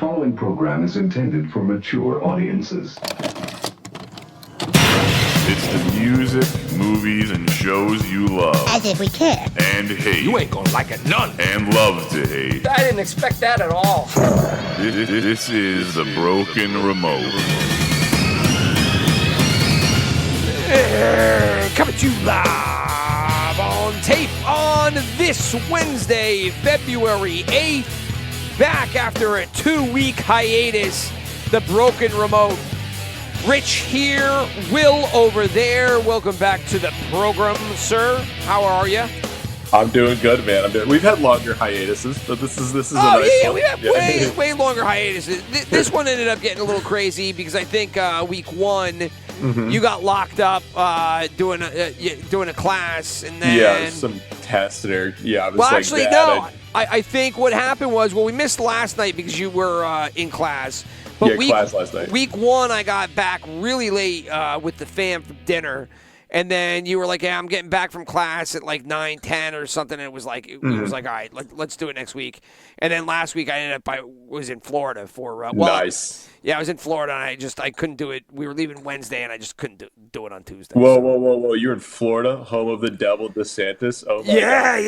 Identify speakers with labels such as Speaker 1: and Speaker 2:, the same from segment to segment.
Speaker 1: following program is intended for mature audiences.
Speaker 2: It's the music, movies, and shows you love.
Speaker 3: As if we care.
Speaker 2: And hate.
Speaker 4: You ain't gonna like it none.
Speaker 2: And love to hate.
Speaker 4: I didn't expect that at all.
Speaker 2: This is The Broken Remote.
Speaker 5: Coming to you live on tape on this Wednesday, February 8th. Back after a 2-week hiatus, The Broken Remote. Rich here, Will over there. Welcome back to the program, sir. How are you?
Speaker 6: I'm doing good, man. We've had longer hiatuses, but this is a nice one.
Speaker 5: We have way longer hiatuses. This one ended up getting a little crazy because I think week one you got locked up doing a class, and then
Speaker 6: some tests there. Yeah, it was
Speaker 5: well, actually, no. I think what happened was we missed last night because you were in class. But
Speaker 6: class last night.
Speaker 5: Week one, I got back really late with the fam for dinner. And then you were like, I'm getting back from class at like 9:10 or something. And it was like, all right, let's do it next week. And then last week, I was in Florida for
Speaker 6: nice.
Speaker 5: Yeah, I was in Florida, and I couldn't do it. We were leaving Wednesday, and I just couldn't do it on Tuesday.
Speaker 6: Whoa! You're in Florida, home of the devil, DeSantis. Oh my God.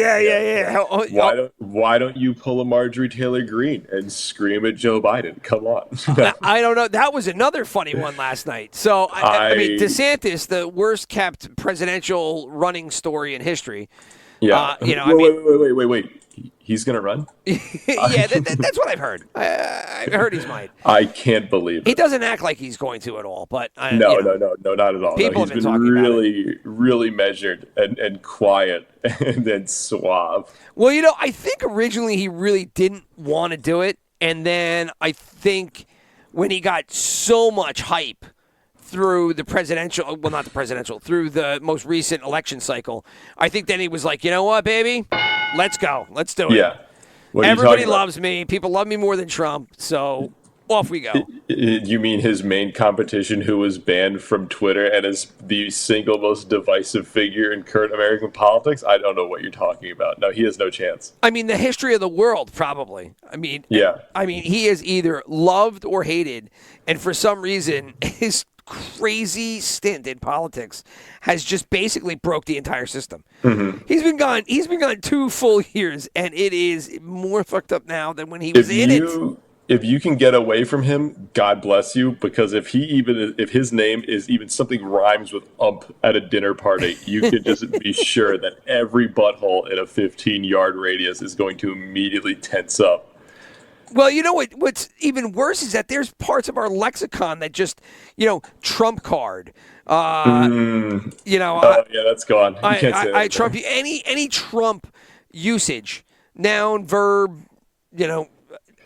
Speaker 5: Yeah.
Speaker 6: Why don't you pull a Marjorie Taylor Greene and scream at Joe Biden? Come on.
Speaker 5: I don't know. That was another funny one last night. So I mean, DeSantis, the worst kept presidential running story in history.
Speaker 6: Yeah. Wait. He's going to run?
Speaker 5: Yeah, that's what I've heard. I've heard he's might.
Speaker 6: I can't believe it.
Speaker 5: He doesn't act like he's going to at all. But
Speaker 6: No, not at all.
Speaker 5: People
Speaker 6: he's
Speaker 5: have been
Speaker 6: been
Speaker 5: talking
Speaker 6: really, really measured and quiet and then suave.
Speaker 5: Well, I think originally he really didn't want to do it. And then I think when he got so much hype through the through the most recent election cycle, I think then he was like, you know what, baby? Let's go. Let's do it.
Speaker 6: Yeah.
Speaker 5: Everybody loves me. People love me more than Trump. So off we go.
Speaker 6: You mean his main competition, who was banned from Twitter and is the single most divisive figure in current American politics? I don't know what you're talking about. No, he has no chance.
Speaker 5: I mean, the history of the world, probably.
Speaker 6: Yeah.
Speaker 5: He is either loved or hated. And for some reason, his crazy stint in politics has just basically broke the entire system.
Speaker 6: Mm-hmm.
Speaker 5: He's been gone 2 full years, and it is more fucked up now than when he was in it.
Speaker 6: If you can get away from him, God bless you, because if his name is even something rhymes with ump at a dinner party, you can just be sure that every butthole in a 15-yard radius is going to immediately tense up.
Speaker 5: Well, you know what's even worse is that there's parts of our lexicon that just, Trump card.
Speaker 6: Yeah, that's gone. You can't say that.
Speaker 5: Trump. Any Trump usage, noun, verb,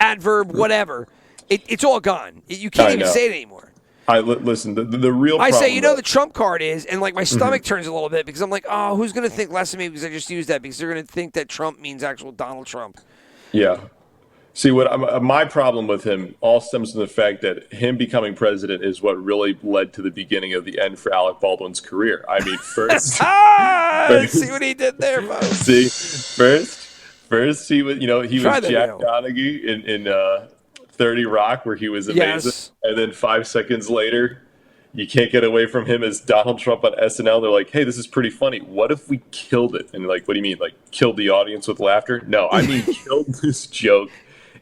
Speaker 5: adverb, whatever. It's all gone. You can't even say it anymore.
Speaker 6: Listen. The real.
Speaker 5: I
Speaker 6: problem
Speaker 5: say, the Trump card is, and like my stomach turns a little bit because I'm like, oh, who's going to think less of me because I just used that because they're going to think that Trump means actual Donald Trump.
Speaker 6: Yeah. See, my problem with him all stems from the fact that him becoming president is what really led to the beginning of the end for Alec Baldwin's career. I mean, first,
Speaker 5: see what he did there, folks.
Speaker 6: See, first he was, he was Jack Donaghy in 30 Rock, where he was amazing, and then 5 seconds later, you can't get away from him as Donald Trump on SNL. They're like, hey, this is pretty funny. What if we killed it? And like, what do you mean, like killed the audience with laughter? No, I mean killed this joke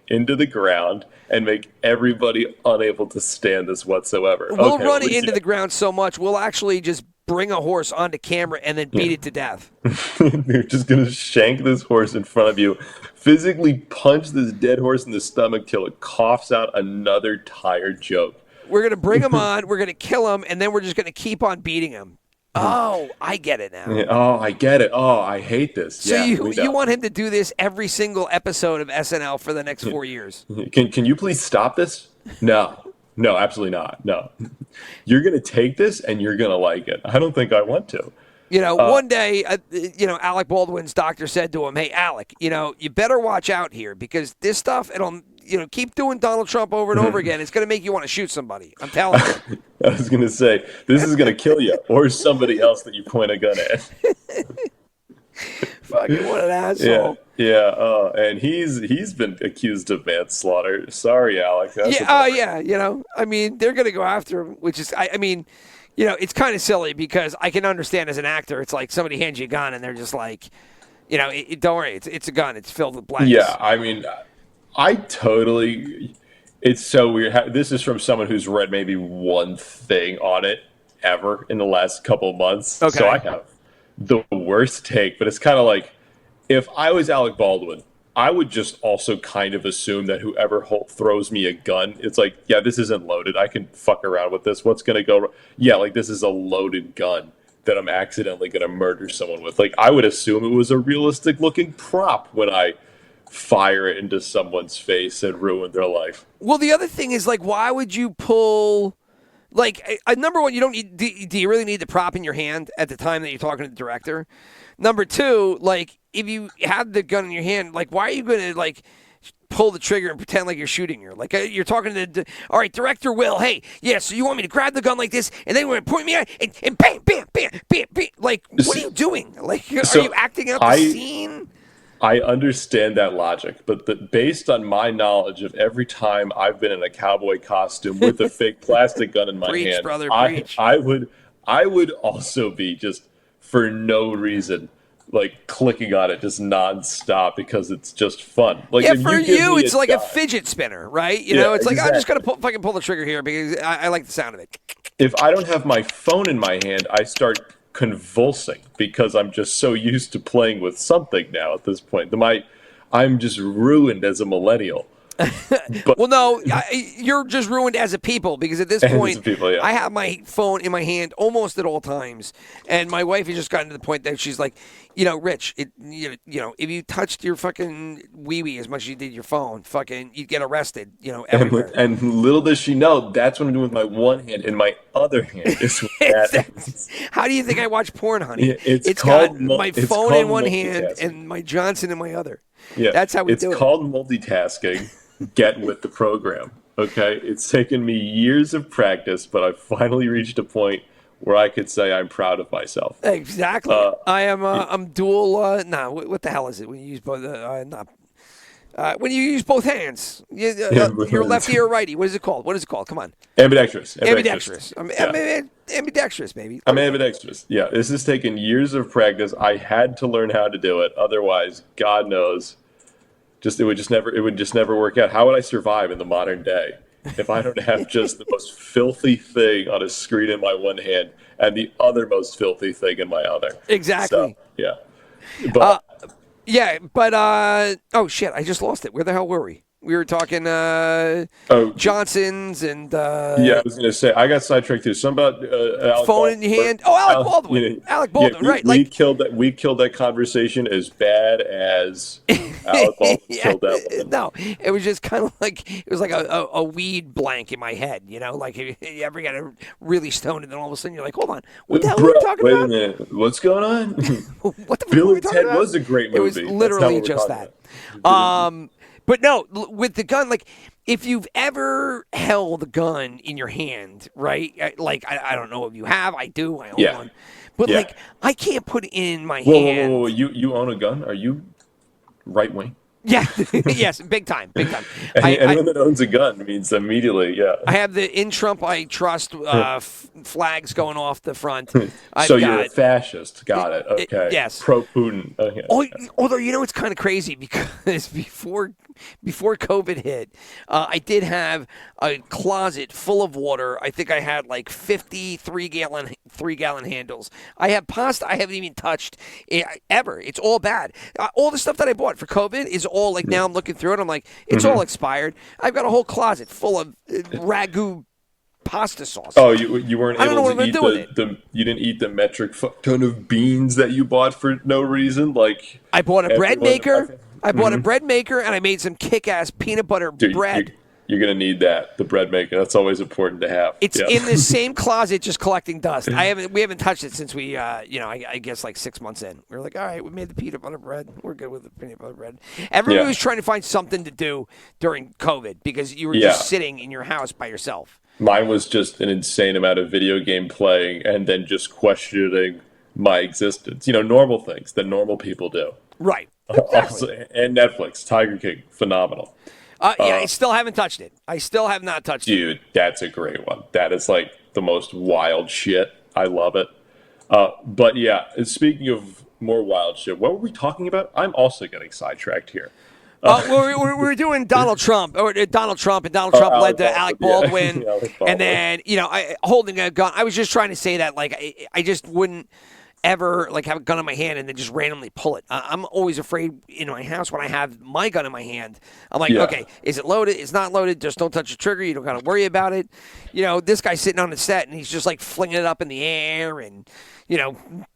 Speaker 6: into the ground and make everybody unable to stand this whatsoever.
Speaker 5: We'll run it into the ground so much, we'll actually just bring a horse onto camera and then beat it to death.
Speaker 6: They're just going to shank this horse in front of you, physically punch this dead horse in the stomach till it coughs out another tired joke.
Speaker 5: We're going to bring him on, we're going to kill him, and then we're just going to keep on beating him. Oh, I get it now.
Speaker 6: Oh, I get it. Oh, I hate this.
Speaker 5: So you want him to do this every single episode of SNL for the next 4 years?
Speaker 6: Can you please stop this? No, absolutely not. No. You're going to take this and you're going to like it. I don't think I want to.
Speaker 5: One day, Alec Baldwin's doctor said to him, hey, Alec, you better watch out here because this stuff, it'll keep doing Donald Trump over and over again. It's going to make you want to shoot somebody. I'm telling you.
Speaker 6: I was going to say, this is going to kill you or somebody else that you point a gun at.
Speaker 5: Fucking what an asshole.
Speaker 6: Yeah. And he's been accused of manslaughter. Sorry, Alec. That's
Speaker 5: yeah. You know, I mean, they're gonna go after him, which is, I mean, you know, it's kind of silly because I can understand as an actor, it's like somebody hands you a gun and they're just like, you know, don't worry, it's a gun, it's filled with blanks.
Speaker 6: Yeah, I mean, I totally. It's so weird. This is from someone who's read maybe one thing on it ever in the last couple of months.
Speaker 5: Okay.
Speaker 6: So I have the worst take, but it's kind of like if I was Alec Baldwin, I would just also kind of assume that whoever throws me a gun, it's like, yeah, this isn't loaded. I can fuck around with this. What's going to go wrong? Yeah, like this is a loaded gun that I'm accidentally going to murder someone with. Like I would assume it was a realistic looking prop when I fire it into someone's face and ruin their life.
Speaker 5: Well, the other thing is, like, why would you pull, like, number one, you don't need, do you really need the prop in your hand at the time that you're talking to the director? Number two, like, if you have the gun in your hand, like, why are you going to, like, pull the trigger and pretend like you're shooting her? Like, you're talking to all right, Director Will, hey, yeah, so you want me to grab the gun like this, and then you're going to point me at and bam, bam, bam, bam, bam. Like, what are you doing? Like, are you acting out the scene?
Speaker 6: I understand that logic, but based on my knowledge of every time I've been in a cowboy costume with a fake plastic gun in my hand,
Speaker 5: brother,
Speaker 6: I would also be just for no reason like clicking on it just nonstop because it's just fun. Like,
Speaker 5: yeah, for you, it's like a fidget spinner, right? You know, it's
Speaker 6: exactly.
Speaker 5: like I'm just gonna fucking pull the trigger here because I like the sound of it.
Speaker 6: If I don't have my phone in my hand, I start convulsing because I'm just so used to playing with something now at this point. I'm just ruined as a millennial. But,
Speaker 5: well, no, you're just ruined as a people because at this point, I have my phone in my hand almost at all times, and my wife has just gotten to the point that she's like, you know, Rich, you know, if you touched your fucking wee-wee as much as you did your phone, fucking, you'd get arrested, you know, everywhere.
Speaker 6: And little does she know, that's what I'm doing with my one hand, and my other hand is with that.
Speaker 5: How do you think I watch porn, honey?
Speaker 6: Yeah, it's
Speaker 5: got my phone in one hand and my Johnson in my other.
Speaker 6: Yeah,
Speaker 5: that's how we do it.
Speaker 6: It's called multitasking. Get with the program, okay? It's taken me years of practice, but I've finally reached a point where I could say I'm proud of myself.
Speaker 5: Exactly. I am. I'm dual. No, what the hell is it when you use both? When you use both hands, you're lefty or righty. What is it called? Come on.
Speaker 6: Ambidextrous.
Speaker 5: Ambidextrous. Ambidextrous, baby.
Speaker 6: I'm ambidextrous. Yeah, this has taken years of practice. I had to learn how to do it. Otherwise, God knows. It would just never work out. How would I survive in the modern day if I don't have just the most filthy thing on a screen in my one hand and the other most filthy thing in my other?
Speaker 5: Exactly.
Speaker 6: So, yeah.
Speaker 5: But oh shit, I just lost it. Where the hell were we? We were talking Johnsons and
Speaker 6: yeah, I was going to say I got sidetracked too. Some about Alec
Speaker 5: phone in your hand. Oh, Alec Baldwin.
Speaker 6: You know,
Speaker 5: Alec Baldwin,
Speaker 6: yeah,
Speaker 5: right?
Speaker 6: We killed that conversation as bad as Alec Baldwin killed that one.
Speaker 5: No, it was just kind of like it was like a weed blank in my head. You know, like you ever get really stoned and then all of a sudden you're like, hold on, what the hell are we talking about?
Speaker 6: Wait a minute, what's going on?
Speaker 5: What the fuck
Speaker 6: Bill
Speaker 5: were we
Speaker 6: and
Speaker 5: talking
Speaker 6: Ted
Speaker 5: about?
Speaker 6: was a great movie.
Speaker 5: It was literally just that. But no, with the gun, like, if you've ever held a gun in your hand, right? Like, I don't know if you have. I do. I own one. But, like, I can't put it in my hand.
Speaker 6: Whoa. You own a gun? Are you right-wing?
Speaker 5: Yeah. Yes, big time.
Speaker 6: Anyone that owns a gun means immediately, yeah.
Speaker 5: I have the in Trump I trust flags going off the front.
Speaker 6: You're a fascist. Got it. Okay.
Speaker 5: Yes.
Speaker 6: Pro-Putin. Okay.
Speaker 5: Although, you know, it's kind of crazy because before COVID hit, I did have a closet full of water. I think I had like 50 3-gallon handles. I have pasta I haven't even touched ever. It's all bad. All the stuff that I bought for COVID is all like, now I'm looking through it. I'm like, it's all expired. I've got a whole closet full of ragu pasta sauce.
Speaker 6: Oh, you weren't able to eat
Speaker 5: you
Speaker 6: didn't eat the metric ton of beans that you bought for no reason? Like,
Speaker 5: I bought a bread maker. I bought a bread maker and I made some kick-ass peanut butter bread.
Speaker 6: You're going to need the bread maker. That's always important to have.
Speaker 5: It's in the same closet, just collecting dust. We haven't touched it since we, I guess like 6 months in. We were like, all right, we made the peanut butter bread. We're good with the peanut butter bread. Everybody was trying to find something to do during COVID because you were just sitting in your house by yourself.
Speaker 6: Mine was just an insane amount of video game playing and then just questioning my existence. You know, normal things that normal people do.
Speaker 5: Right. Exactly.
Speaker 6: Also, and Netflix, Tiger King, phenomenal.
Speaker 5: Yeah, I still haven't touched it. I still have not touched it.
Speaker 6: Dude, that's a great one. That is like the most wild shit. I love it. But yeah, speaking of more wild shit, what were we talking about? I'm also getting sidetracked here.
Speaker 5: We're doing Donald Trump, and Donald Trump led to Alec Baldwin,
Speaker 6: Yeah. Alec
Speaker 5: and then holding a gun. I was just trying to say that I just wouldn't ever have a gun in my hand and then just randomly pull it. I'm always afraid in my house when I have my gun in my hand. I'm like, okay, is it loaded? It's not loaded. Just don't touch the trigger. You don't got to worry about it. This guy's sitting on the set and he's just flinging it up in the air and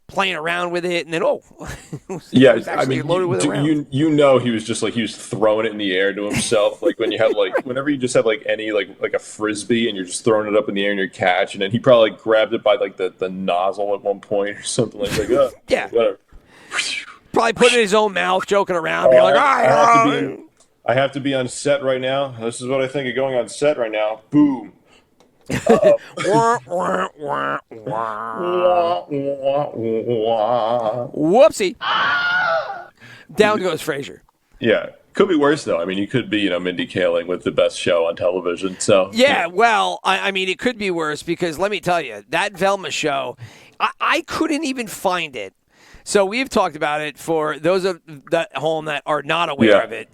Speaker 5: playing around with it, and then
Speaker 6: I mean,
Speaker 5: loaded with a round.
Speaker 6: He was just he was throwing it in the air to himself, when you have whenever you just have any like a frisbee and you're just throwing it up in the air and you're catching it. He probably grabbed it by the nozzle at one point or something
Speaker 5: yeah,
Speaker 6: whatever.
Speaker 5: Probably put it in his own mouth, joking around, being
Speaker 6: I have to be on set right now. This is what I think of going on set right now. Boom.
Speaker 5: Whoopsie. Down goes Frasier.
Speaker 6: Yeah. Could be worse, though. I mean, you could be, Mindy Kaling with the best show on television. So
Speaker 5: yeah, well, I mean, it could be worse because let me tell you, that Velma show, I couldn't even find it. So we've talked about it for those of at home that are not aware of it.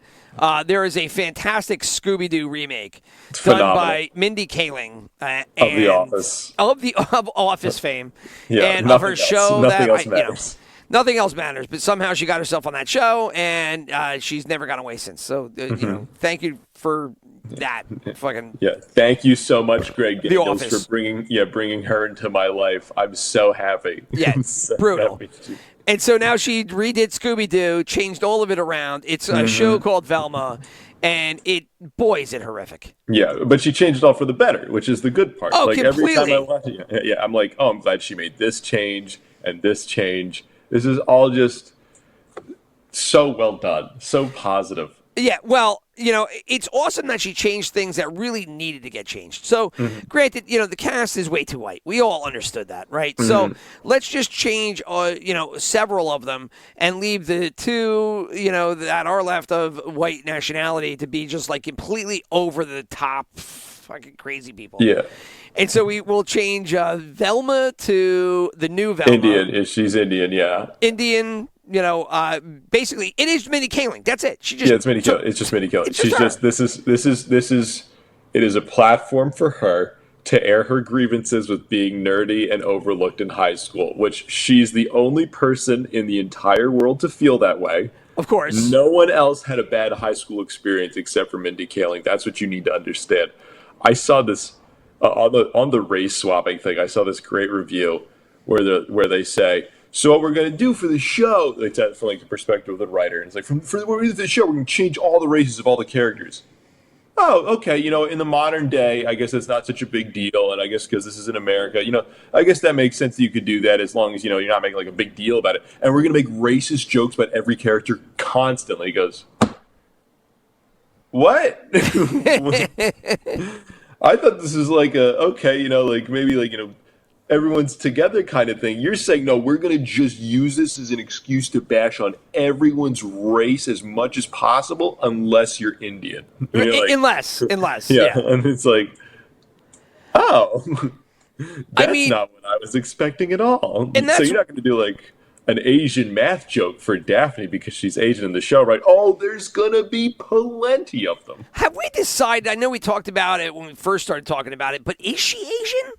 Speaker 5: There is a fantastic Scooby-Doo remake done by Mindy Kaling
Speaker 6: of The Office,
Speaker 5: of Office fame, and of her
Speaker 6: else.
Speaker 5: show
Speaker 6: nothing
Speaker 5: that
Speaker 6: else matters.
Speaker 5: Nothing else matters. But somehow she got herself on that show, and she's never gone away since. So thank you for that. Fucking
Speaker 6: Thank you so much, Greg
Speaker 5: The
Speaker 6: Daniels,
Speaker 5: Office.
Speaker 6: for bringing her into my life. I'm so happy.
Speaker 5: Yeah,
Speaker 6: So
Speaker 5: brutal.
Speaker 6: happy.
Speaker 5: And so now she redid Scooby-Doo, changed all of it around. It's a show called Velma, and is it horrific.
Speaker 6: Yeah, but she changed it all for the better, which is the good part.
Speaker 5: Oh,
Speaker 6: every time
Speaker 5: completely.
Speaker 6: I watch it, I'm like, oh, I'm glad she made this change and this change. This is all just so well done, so positive.
Speaker 5: Yeah, well, it's awesome that she changed things that really needed to get changed. So, granted, the cast is way too white. We all understood that, right? So, let's just change, several of them and leave the two, that are left of white nationality to be just completely over the top fucking crazy people.
Speaker 6: Yeah.
Speaker 5: And so we will change Velma to the new Velma.
Speaker 6: Indian. She's Indian, yeah.
Speaker 5: Indian. Basically, it is Mindy Kaling. That's it. She just
Speaker 6: it's Mindy Kaling. It's just Mindy Kaling. She's
Speaker 5: just
Speaker 6: it is a platform for her to air her grievances with being nerdy and overlooked in high school, which she's the only person in the entire world to feel that way.
Speaker 5: Of course.
Speaker 6: No one else had a bad high school experience except for Mindy Kaling. That's what you need to understand. I saw this on the race swapping thing. I saw this great review where they say, so what we're going to do for the show, they tell it from the perspective of the writer, and it's for the show, we're going to change all the races of all the characters. Oh, okay. In the modern day, I guess it's not such a big deal, and I guess because this is in America, I guess that makes sense that you could do that as long as you're not making a big deal about it. And we're going to make racist jokes about every character constantly. He goes, what? I thought this was maybe everyone's together kind of thing. You're saying, no, we're going to just use this as an excuse to bash on everyone's race as much as possible unless you're Indian.
Speaker 5: Unless.
Speaker 6: Yeah. And it's that's not what I was expecting at all.
Speaker 5: And
Speaker 6: so you're not going to do an Asian math joke for Daphne because she's Asian in the show, right? Oh, there's going to be plenty of them.
Speaker 5: Have we decided, I know we talked about it when we first started talking about it, but is she Asian?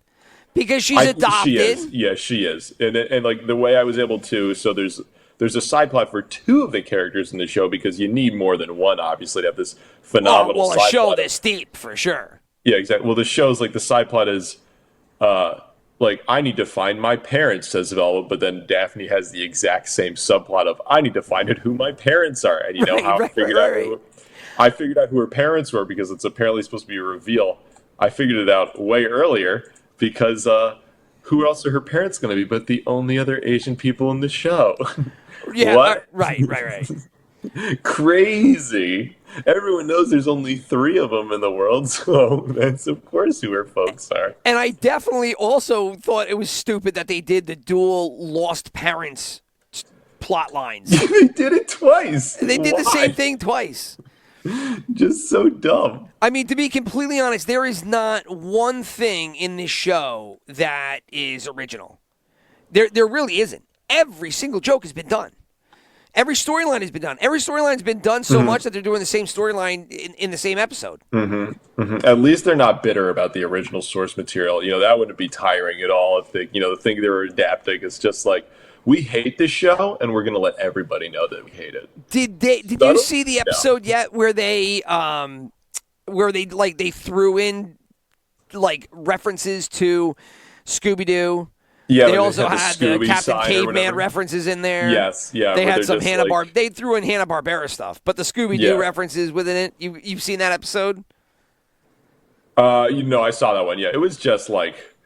Speaker 5: Because she's adopted.
Speaker 6: She is. Yeah, she is. And the way I was able to, so there's a side plot for two of the characters in the show because you need more than one, obviously, to have this phenomenal side plot.
Speaker 5: A show this deep, for sure.
Speaker 6: Yeah, exactly. Well, the show's the side plot is, I need to find my parents, says Velma, but then Daphne has the exact same subplot of, I need to find out who my parents are. And I figured out who her parents were because it's apparently supposed to be a reveal. I figured it out way earlier. Because who else are her parents going to be but the only other Asian people in the show?
Speaker 5: Yeah,
Speaker 6: what?
Speaker 5: Right.
Speaker 6: Crazy. Everyone knows there's only 3 of them in the world, so that's of course who her folks are.
Speaker 5: And I definitely also thought it was stupid that they did the dual lost parents plot lines.
Speaker 6: They did it twice.
Speaker 5: They did the same thing twice.
Speaker 6: Just so dumb.
Speaker 5: I mean, to be completely honest, there is not one thing in this show that is original. There really isn't. Every single joke has been done. Every storyline has been done. Every storyline has been done so much that they're doing the same storyline in the same episode.
Speaker 6: At least they're not bitter about the original source material. That wouldn't be tiring at all if they, the thing they were adapting is just like, we hate this show and we're going to let everybody know that we hate it.
Speaker 5: Did you see the episode yet where they threw in like references to Scooby-Doo?
Speaker 6: Yeah,
Speaker 5: they also had the Captain
Speaker 6: Caveman
Speaker 5: Caveman references in there.
Speaker 6: Yes, yeah.
Speaker 5: They had some Hanna-Barbera. They threw in Hanna-Barbera stuff, but the Scooby-Doo references within it. You've seen that episode?
Speaker 6: I saw that one. Yeah, it was just like,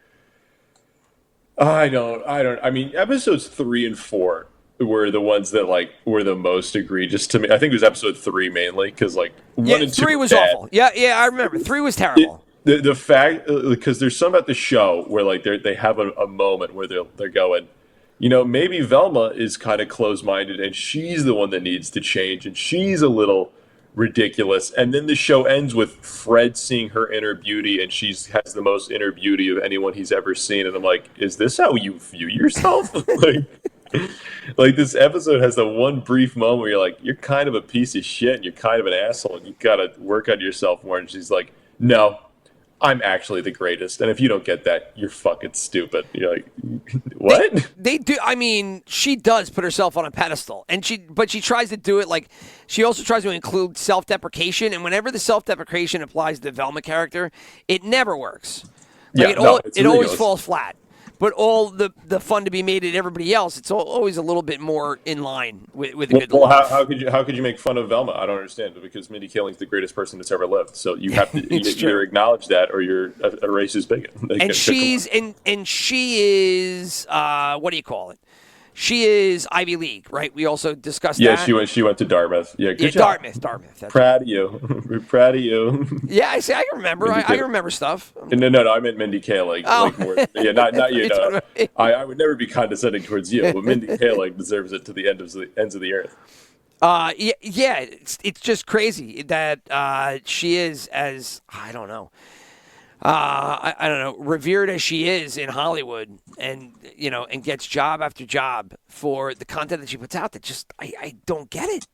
Speaker 6: I mean, episodes 3 and 4 were the ones that like were the most egregious to me. I think it was episode 3 mainly because like 1 and 2
Speaker 5: 3 was awful. Yeah, I remember. 3 was terrible.
Speaker 6: The fact, because there's some about the show where like they have a moment where they're going, maybe Velma is kind of closed-minded and she's the one that needs to change and she's a little ridiculous. And then the show ends with Fred seeing her inner beauty and she has the most inner beauty of anyone he's ever seen. And I'm like, is this how you view yourself? like this episode has the one brief moment where you're like, you're kind of a piece of shit and you're kind of an asshole and you got to work on yourself more. And she's like, no, I'm actually the greatest, and if you don't get that, you're fucking stupid. You're like, what?
Speaker 5: They do. I mean, she does put herself on a pedestal, but she tries to do it like she also tries to include self-deprecation, and whenever the self-deprecation applies to the Velma character, it never works. Like it always falls flat. But all the fun to be made at everybody else, it's always a little bit more in line with a good laugh.
Speaker 6: How could you make fun of Velma? I don't understand. Because Mindy Kaling's the greatest person that's ever lived. So you have to either acknowledge that or you're a racist bigot.
Speaker 5: And she is what do you call it? She is Ivy League, right? We also discussed that.
Speaker 6: Yeah, she went to Dartmouth. Yeah, good job.
Speaker 5: Dartmouth.
Speaker 6: Proud of you. We're proud of you.
Speaker 5: Yeah, I can remember. I remember stuff.
Speaker 6: No, I meant Mindy Kaling.
Speaker 5: Oh.
Speaker 6: Like more, yeah, not you. No. I would never be condescending towards you, but Mindy Kaling deserves it to the ends of the earth.
Speaker 5: Yeah, it's just crazy that she is as I don't know. I don't know, revered as she is in Hollywood and gets job after job for the content that she puts out that just, I don't get it.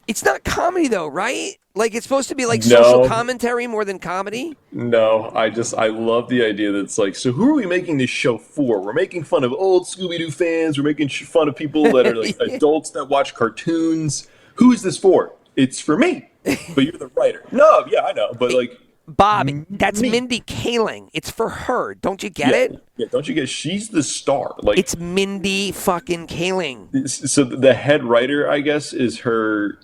Speaker 5: It's not comedy though, right? Like it's supposed to be like social commentary more than comedy?
Speaker 6: No, I love the idea that it's like, so who are we making this show for? We're making fun of old Scooby-Doo fans. We're making fun of people that are like adults that watch cartoons. Who is this for? It's for me. But you're the writer. No, yeah, I know. But like,
Speaker 5: Bob, that's Mindy Kaling. It's for her. Don't you get it?
Speaker 6: Yeah, don't you get it? She's the star. Like
Speaker 5: it's Mindy fucking Kaling.
Speaker 6: So the head writer, I guess, is her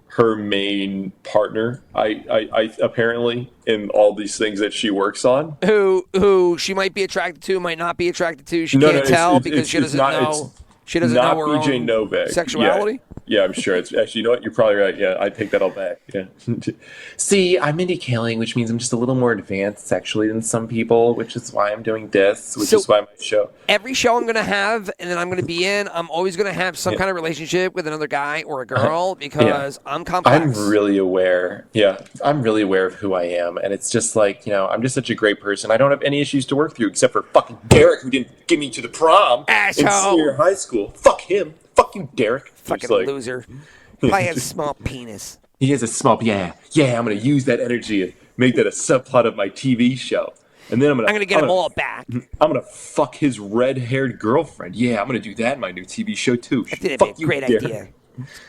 Speaker 6: her main partner. I apparently in all these things that she works on.
Speaker 5: Who she might be attracted to, might not be attracted to. She can't tell because she doesn't know. She doesn't know her
Speaker 6: BJ
Speaker 5: own
Speaker 6: Novak.
Speaker 5: Sexuality.
Speaker 6: Yeah, I'm sure. It's actually, you know what? You're probably right. Yeah, I take that all back. Yeah. See, I'm Mindy Kaling, which means I'm just a little more advanced sexually than some people, which is why I'm doing this, which is why my show.
Speaker 5: Every show I'm going to have and then I'm going to be in, I'm always going to have some kind of relationship with another guy or a girl because I'm complex.
Speaker 6: I'm really aware. Yeah, I'm really aware of who I am. And it's just like, I'm just such a great person. I don't have any issues to work through except for fucking Derek, who didn't get me to the prom in senior high school. Fuck him. Fuck you, Derek.
Speaker 5: Fucking loser. Probably has a small penis.
Speaker 6: He has a small, yeah. I'm going to use that energy and make that a subplot of my TV show. And then I'm going to
Speaker 5: get them all back.
Speaker 6: I'm going to fuck his red-haired girlfriend. Yeah, I'm going to do that in my new TV show, too.
Speaker 5: I think that'd be a great idea.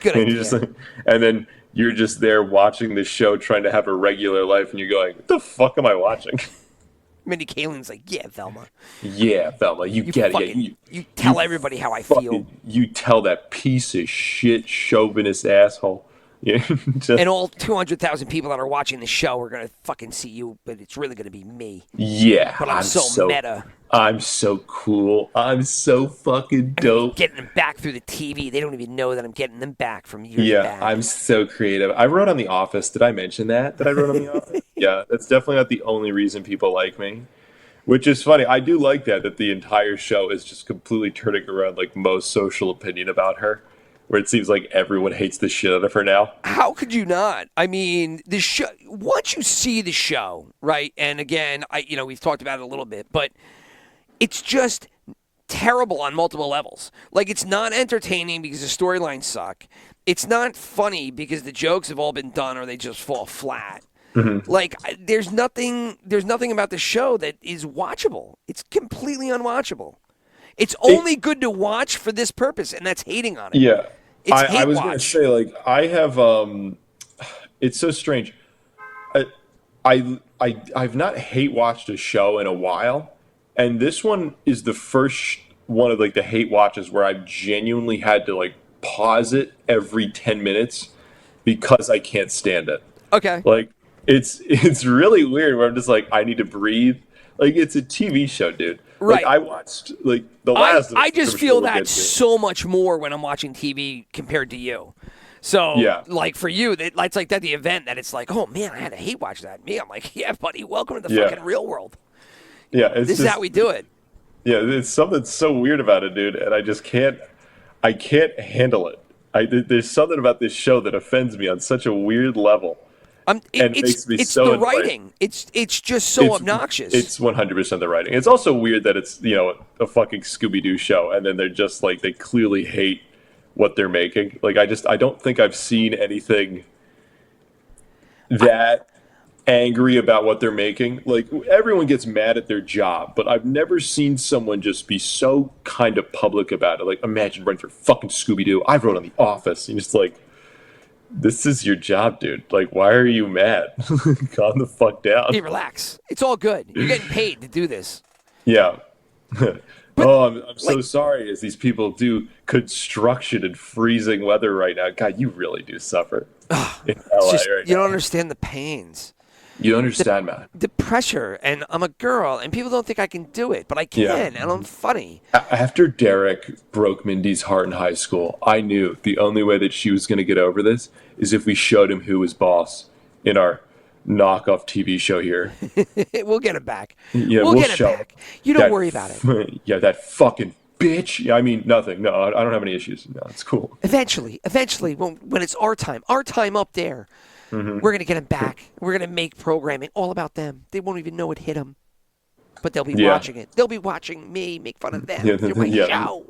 Speaker 5: Good idea.
Speaker 6: And then you're just there watching this show trying to have a regular life, and you're going, what the fuck am I watching?
Speaker 5: Mindy Kaling's like, yeah, Velma.
Speaker 6: Yeah, Velma, you get it.
Speaker 5: You tell everybody how I feel.
Speaker 6: You tell that piece of shit chauvinist asshole. Yeah,
Speaker 5: and all 200,000 people that are watching the show are going to fucking see you, but it's really going to be me.
Speaker 6: Yeah.
Speaker 5: But I'm so meta.
Speaker 6: I'm so cool. I'm so fucking dope.
Speaker 5: I'm getting them back through the TV. They don't even know that I'm getting them back from years back.
Speaker 6: Yeah, I'm so creative. I wrote on The Office. Did I mention that? That I wrote on The Office? Yeah, that's definitely not the only reason people like me. Which is funny. I do like that the entire show is just completely turning around like most social opinion about her, where it seems like everyone hates the shit out of her now.
Speaker 5: How could you not? I mean, the show. Once you see the show, right? And again, we've talked about it a little bit, but it's just terrible on multiple levels. Like, it's not entertaining because the storylines suck. It's not funny because the jokes have all been done or they just fall flat. Mm-hmm. Like, there's nothing about the show that is watchable. It's completely unwatchable. It's only good to watch for this purpose, and that's hating on it.
Speaker 6: Yeah. I was going to say, like, I have, it's so strange. I've not hate watched a show in a while, and this one is the first one of, like, the hate watches where I've genuinely had to, like, pause it every 10 minutes because I can't stand it.
Speaker 5: Okay.
Speaker 6: Like, it's really weird where I'm just like, I need to breathe. Like, it's a TV show, dude.
Speaker 5: Right.
Speaker 6: Like, I watched, like, the last...
Speaker 5: I just feel that so much more when I'm watching TV compared to you. So, like, for you, it's like that the event that it's like, oh, man, I had to hate watch that. Me, I'm like, yeah, buddy, welcome to the fucking real world.
Speaker 6: Yeah.
Speaker 5: This is how we do it.
Speaker 6: Yeah, it's something so weird about it, dude, and I just can't handle it. There's something about this show that offends me on such a weird level.
Speaker 5: It's the writing. It's just so obnoxious.
Speaker 6: It's 100% the writing. It's also weird that it's, a fucking Scooby-Doo show, and then they're just like, they clearly hate what they're making. Like, I don't think I've seen anything that angry about what they're making. Like, everyone gets mad at their job, but I've never seen someone just be so kind of public about it. Like, imagine running for fucking Scooby-Doo. I wrote on The Office. And just like, this is your job, dude. Like, why are you mad? Calm the fuck down.
Speaker 5: Hey, relax. It's all good. You're getting paid to do this.
Speaker 6: Yeah. I'm so sorry as these people do construction in freezing weather right now. God, you really do suffer in LA right now.
Speaker 5: You don't understand the pains.
Speaker 6: You understand, man.
Speaker 5: The pressure, and I'm a girl, and people don't think I can do it, but I can, and I'm funny.
Speaker 6: After Derek broke Mindy's heart in high school, I knew the only way that she was going to get over this is if we showed him who was boss in our knockoff TV show here.
Speaker 5: We'll get him back.
Speaker 6: Yeah,
Speaker 5: we'll get him back. You don't worry about it.
Speaker 6: Yeah, that fucking bitch. Yeah, I mean, nothing. No, I don't have any issues. No, it's cool.
Speaker 5: Eventually, when it's our time up there, we're going to get him back. We're going to make programming all about them. They won't even know it hit them, but they'll be watching it. They'll be watching me make fun of them. They're my show.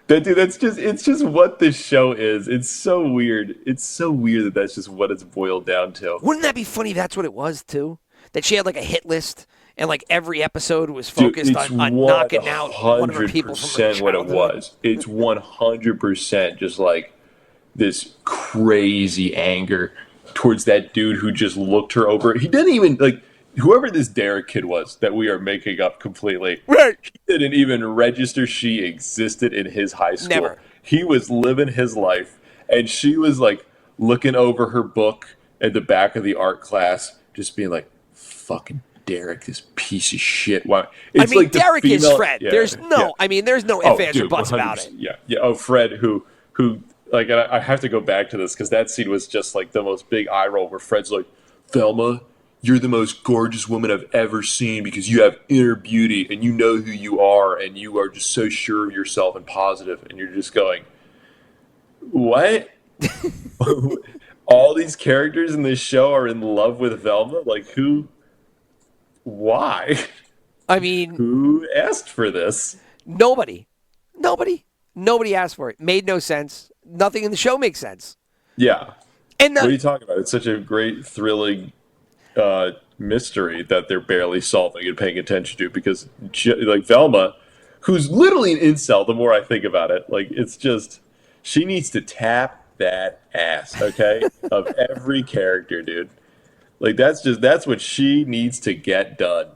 Speaker 6: Dude, it's just what this show is. It's so weird. It's so weird that that's just what it's boiled down to.
Speaker 5: Wouldn't that be funny if that's what it was, too? That she had, like, a hit list, and, like, every episode was focused on knocking out one of her people from her childhood.
Speaker 6: What it was. It's 100% just, like, this crazy anger towards that dude who just looked her over. He didn't even, like, whoever this Derek kid was that we are making up completely,
Speaker 5: right?
Speaker 6: He didn't even register she existed in his high school.
Speaker 5: Never.
Speaker 6: He was living his life, and she was, like, looking over her book at the back of the art class, just being like, fucking Derek, this piece of shit. Why?
Speaker 5: It's like Derek is Fred. Yeah, there's no ifs, ands, or buts about it.
Speaker 6: Yeah. Oh, Fred, who like, and I have to go back to this because that scene was just like the most big eye roll where Fred's like, Velma, you're the most gorgeous woman I've ever seen because you have inner beauty and you know who you are and you are just so sure of yourself and positive, and you're just going, what? All these characters in this show are in love with Velma? Like, who? Why?
Speaker 5: I mean,
Speaker 6: who asked for this?
Speaker 5: Nobody asked for it. Made no sense. Nothing in the show makes sense.
Speaker 6: Yeah.
Speaker 5: And
Speaker 6: what are you talking about? It's such a great, thrilling mystery that they're barely solving and paying attention to because, like, Velma, who's literally an incel, the more I think about it, like, it's just, she needs to tap that ass, okay? Of every character, dude. Like, that's what she needs to get done.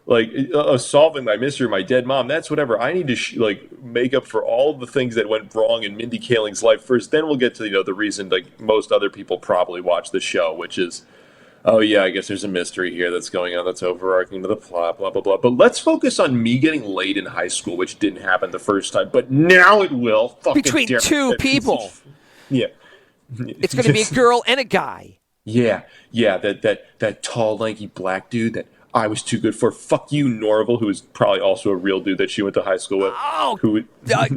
Speaker 6: Like, solving my mystery, my dead mom, that's whatever. I need to, make up for all the things that went wrong in Mindy Kaling's life first. Then we'll get to, the reason, like, most other people probably watch the show, which is, oh, yeah, I guess there's a mystery here that's going on that's overarching to the plot, blah, blah, blah. But let's focus on me getting laid in high school, which didn't happen the first time. But now it will.
Speaker 5: Between two people.
Speaker 6: Yeah.
Speaker 5: It's going to be a girl and a guy.
Speaker 6: Yeah, that tall, lanky black dude that I was too good for. Fuck you, Norval, who is probably also a real dude that she went to high school with.
Speaker 5: Oh,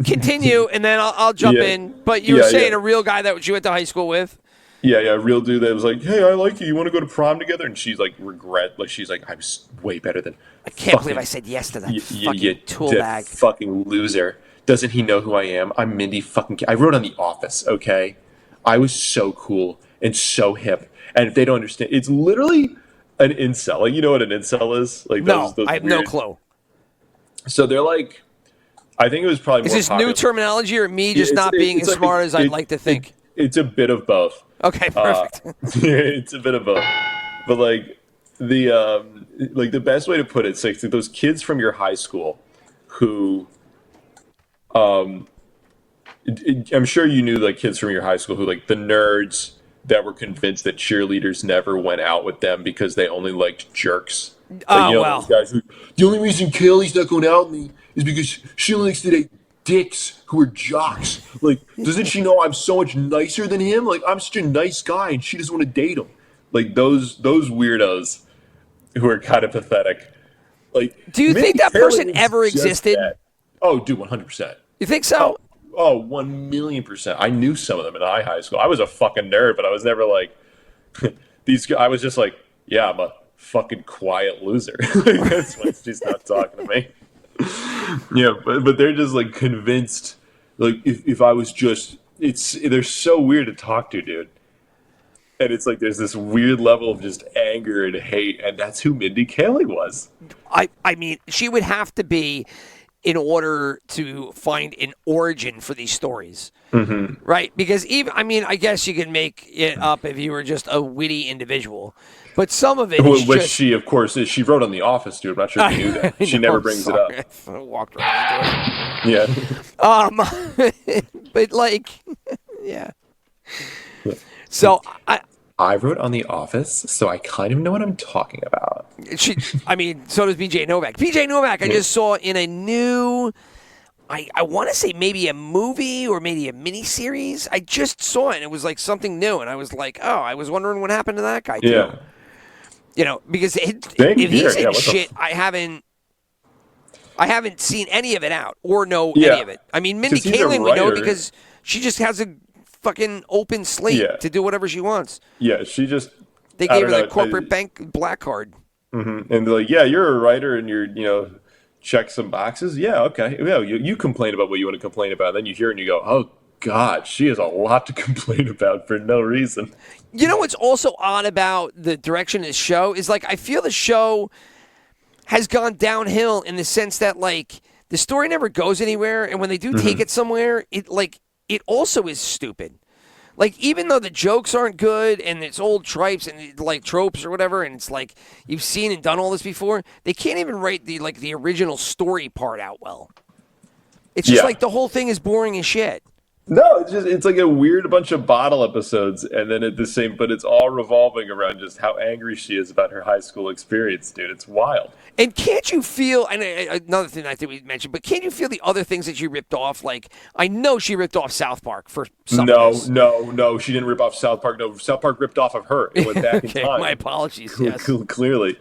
Speaker 5: continue, and then I'll jump in. But you were saying a real guy that you went to high school with?
Speaker 6: Yeah, a real dude that was like, hey, I like you. You want to go to prom together? And she's like, she's like, I was way better than.
Speaker 5: I can't believe I said yes to that fucking tool bag.
Speaker 6: Fucking loser. Doesn't he know who I am? I'm Mindy fucking. I wrote on The Office, okay? I was so cool and so hip. And if they don't understand, it's literally an incel. Like, you know what an incel is? Like, those
Speaker 5: I have no clue.
Speaker 6: So they're like, I think it was probably more
Speaker 5: Is this
Speaker 6: popular.
Speaker 5: New terminology or me just not being as smart as I'd like to think?
Speaker 6: It's a bit of both.
Speaker 5: Okay, perfect.
Speaker 6: It's a bit of both. But like the best way to put it, it's like those kids from your high school who I'm sure you knew like kids from your high school who like the nerds that were convinced that cheerleaders never went out with them because they only liked jerks. Like, those guys who, the only reason Kaylee's not going out with me is because she only likes to date dicks who are jocks. Like, doesn't she know I'm so much nicer than him? Like, I'm such a nice guy and she doesn't want to date him. Like, those weirdos who are kind of pathetic. Like,
Speaker 5: do you think that person ever existed?
Speaker 6: Oh, dude, 100%.
Speaker 5: You think so?
Speaker 6: Oh, 1,000,000%. I knew some of them in high school. I was a fucking nerd, but I was never like these guys. I was just like, yeah, I'm a fucking quiet loser. That's why she's not talking to me. Yeah, but they're just like convinced. Like if I was just, they're so weird to talk to, dude. And it's like there's this weird level of just anger and hate, and that's who Mindy Kaling was.
Speaker 5: I mean, she would have to be in order to find an origin for these stories, right? Because I guess you could make it up if you were just a witty individual, but some of it is
Speaker 6: which she, of course, is. She wrote on The Office, dude. I'm not sure if you knew that. She never brings it up.
Speaker 5: I walked right into it.
Speaker 6: Yeah.
Speaker 5: But like, yeah. So
Speaker 6: I wrote on The Office, so I kind of know what I'm talking about.
Speaker 5: So does BJ Novak. BJ Novak, I just saw in a new, I want to say maybe a movie or maybe a miniseries. I just saw it, and it was like something new, and I was like, oh, I was wondering what happened to that guy, too.
Speaker 6: Yeah.
Speaker 5: You know, because if he's in shit, I haven't seen any of it out or know any of it. I mean, Mindy Kaling, we know because she just has a fucking open slate to do whatever she wants.
Speaker 6: Yeah, she just...
Speaker 5: They gave her the corporate bank black card.
Speaker 6: Mm-hmm. And they're like, yeah, you're a writer and you're, check some boxes. Yeah, okay. Yeah, you complain about what you want to complain about. And then you hear it and you go, oh, God, she has a lot to complain about for no reason.
Speaker 5: You know what's also odd about the direction of the show is, like, I feel the show has gone downhill in the sense that, like, the story never goes anywhere. And when they do take it somewhere, it also is stupid. Like, even though the jokes aren't good and it's old tropes and like tropes or whatever, and it's like you've seen and done all this before, they can't even write the original story part out well. It's just like the whole thing is boring as shit.
Speaker 6: No, it's like a weird bunch of bottle episodes, and then but it's all revolving around just how angry she is about her high school experience, dude. It's wild. And
Speaker 5: can't you feel, and another thing I think we mentioned, but can't you feel the other things that she ripped off? Like, I know she ripped off South Park for some of this.
Speaker 6: No, she didn't rip off South Park. No, South Park ripped off of her. It went back in time.
Speaker 5: My apologies, yes.
Speaker 6: Clearly.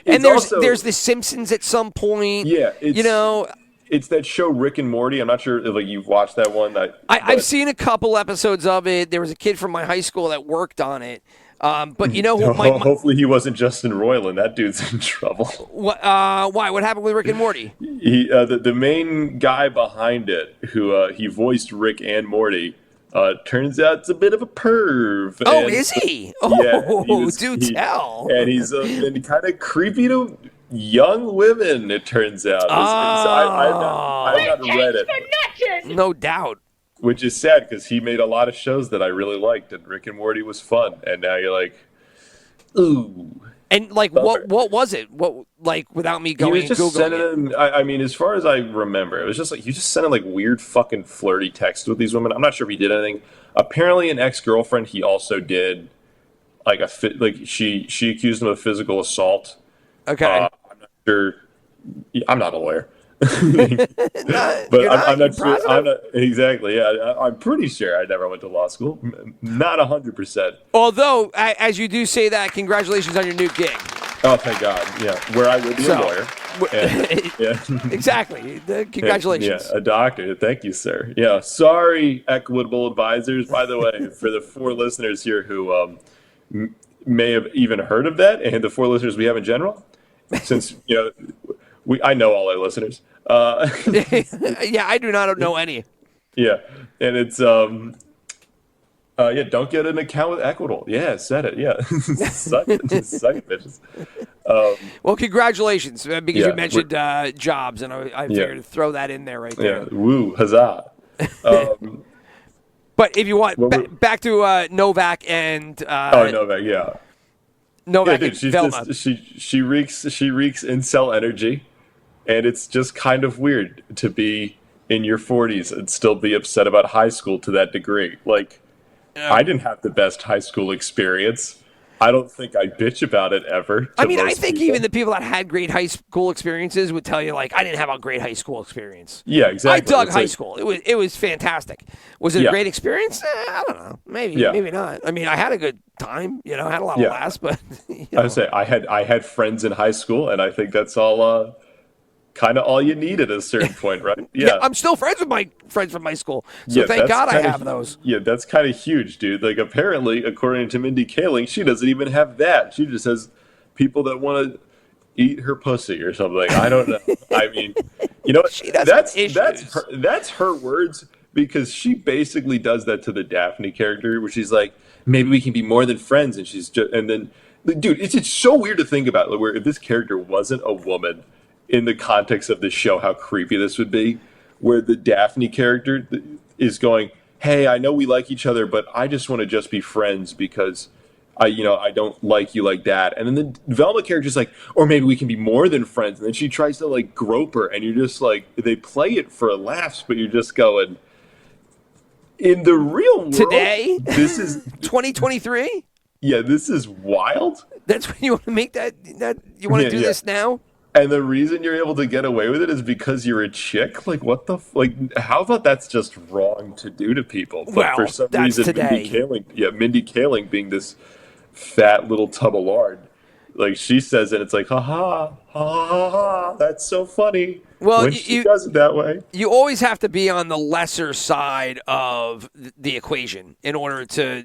Speaker 5: And there's The Simpsons at some point.
Speaker 6: Yeah. It's that show Rick and Morty. I'm not sure if you've watched that one.
Speaker 5: I've seen a couple episodes of it. There was a kid from my high school that worked on it. But you know who?
Speaker 6: Hopefully he wasn't Justin Roiland. That dude's in trouble.
Speaker 5: Why? What happened with Rick and Morty?
Speaker 6: The main guy behind it, who he voiced Rick and Morty, turns out it's a bit of a perv.
Speaker 5: Oh, is he? Oh, do tell.
Speaker 6: And he's been kind of creepy to young women, it turns out. I've not read it.
Speaker 5: No doubt.
Speaker 6: Which is sad because he made a lot of shows that I really liked, and Rick and Morty was fun. And now you're like, ooh.
Speaker 5: And like, what was it? What, like, without me going?
Speaker 6: He was just sending. I mean, as far as I remember, it was just like he just sending like weird fucking flirty texts with these women. I'm not sure if he did anything. Apparently, an ex-girlfriend he also did she accused him of physical assault.
Speaker 5: Okay.
Speaker 6: I'm not sure. I'm not a lawyer. But I'm not sure. I'm not exactly. Yeah, I'm pretty sure I never went to law school. Not 100%.
Speaker 5: Although, as you do say that, congratulations on your new gig.
Speaker 6: Oh, thank God. Yeah, where I would be a lawyer. And,
Speaker 5: Exactly. Congratulations.
Speaker 6: Yeah, a doctor. Thank you, sir. Yeah, sorry, Equitable Advisors. By the way, for the 4 listeners here who may have even heard of that, and the 4 listeners we have in general, since I know all our listeners.
Speaker 5: Yeah, I do not know any.
Speaker 6: Yeah, and it's don't get an account with Equitable. Yeah, said it. Yeah, suck it, bitches.
Speaker 5: Well, congratulations, because you mentioned jobs, and I figured to throw that in there right there.
Speaker 6: Yeah, woo, huzzah.
Speaker 5: But if you want, back to Novak and
Speaker 6: Novak, yeah.
Speaker 5: Novak
Speaker 6: dude,
Speaker 5: and Velma.
Speaker 6: She reeks incel energy, and it's just kind of weird to be in your 40s and still be upset about high school to that degree. Like, I didn't have the best high school experience. I don't think I bitch about it ever.
Speaker 5: I mean, I think even the people that had great high school experiences would tell you, like, I didn't have a great high school experience.
Speaker 6: Yeah, exactly.
Speaker 5: I dug high school. It was fantastic. Was it a great experience? I don't know. Maybe not. I mean, I had a good time. I had a lot of laughs, but
Speaker 6: I would say I had friends in high school, and I think that's all. Kind of all you need at a certain point, right?
Speaker 5: Yeah, I'm still friends with my friends from high school, so thank God I have those.
Speaker 6: Yeah, that's kind of huge, dude. Like, apparently, according to Mindy Kaling, she doesn't even have that. She just has people that want to eat her pussy or something. I don't know. I mean, that's her words, because she basically does that to the Daphne character, where she's like, maybe we can be more than friends, and she's just, and then, dude, it's so weird to think about, where if this character wasn't a woman. In the context of this show, how creepy this would be, where the Daphne character is going, hey, I know we like each other, but I just want to just be friends because I don't like you like that. And then the Velma character is like, or maybe we can be more than friends. And then she tries to like grope her, and you're just like, they play it for laughs, but you're just going, in the real world,
Speaker 5: today,
Speaker 6: this is
Speaker 5: 2023.
Speaker 6: Yeah, this is wild.
Speaker 5: That's when you want to make that you want to do this now.
Speaker 6: And the reason you're able to get away with it is because you're a chick? Like, what the... how about that's just wrong to do to people? But for some reason,
Speaker 5: today.
Speaker 6: Mindy Kaling being this fat little tub of lard, like, she says it, it's like, ha ha, that's so funny.
Speaker 5: Well,
Speaker 6: when she does it that way.
Speaker 5: You always have to be on the lesser side of the equation in order to,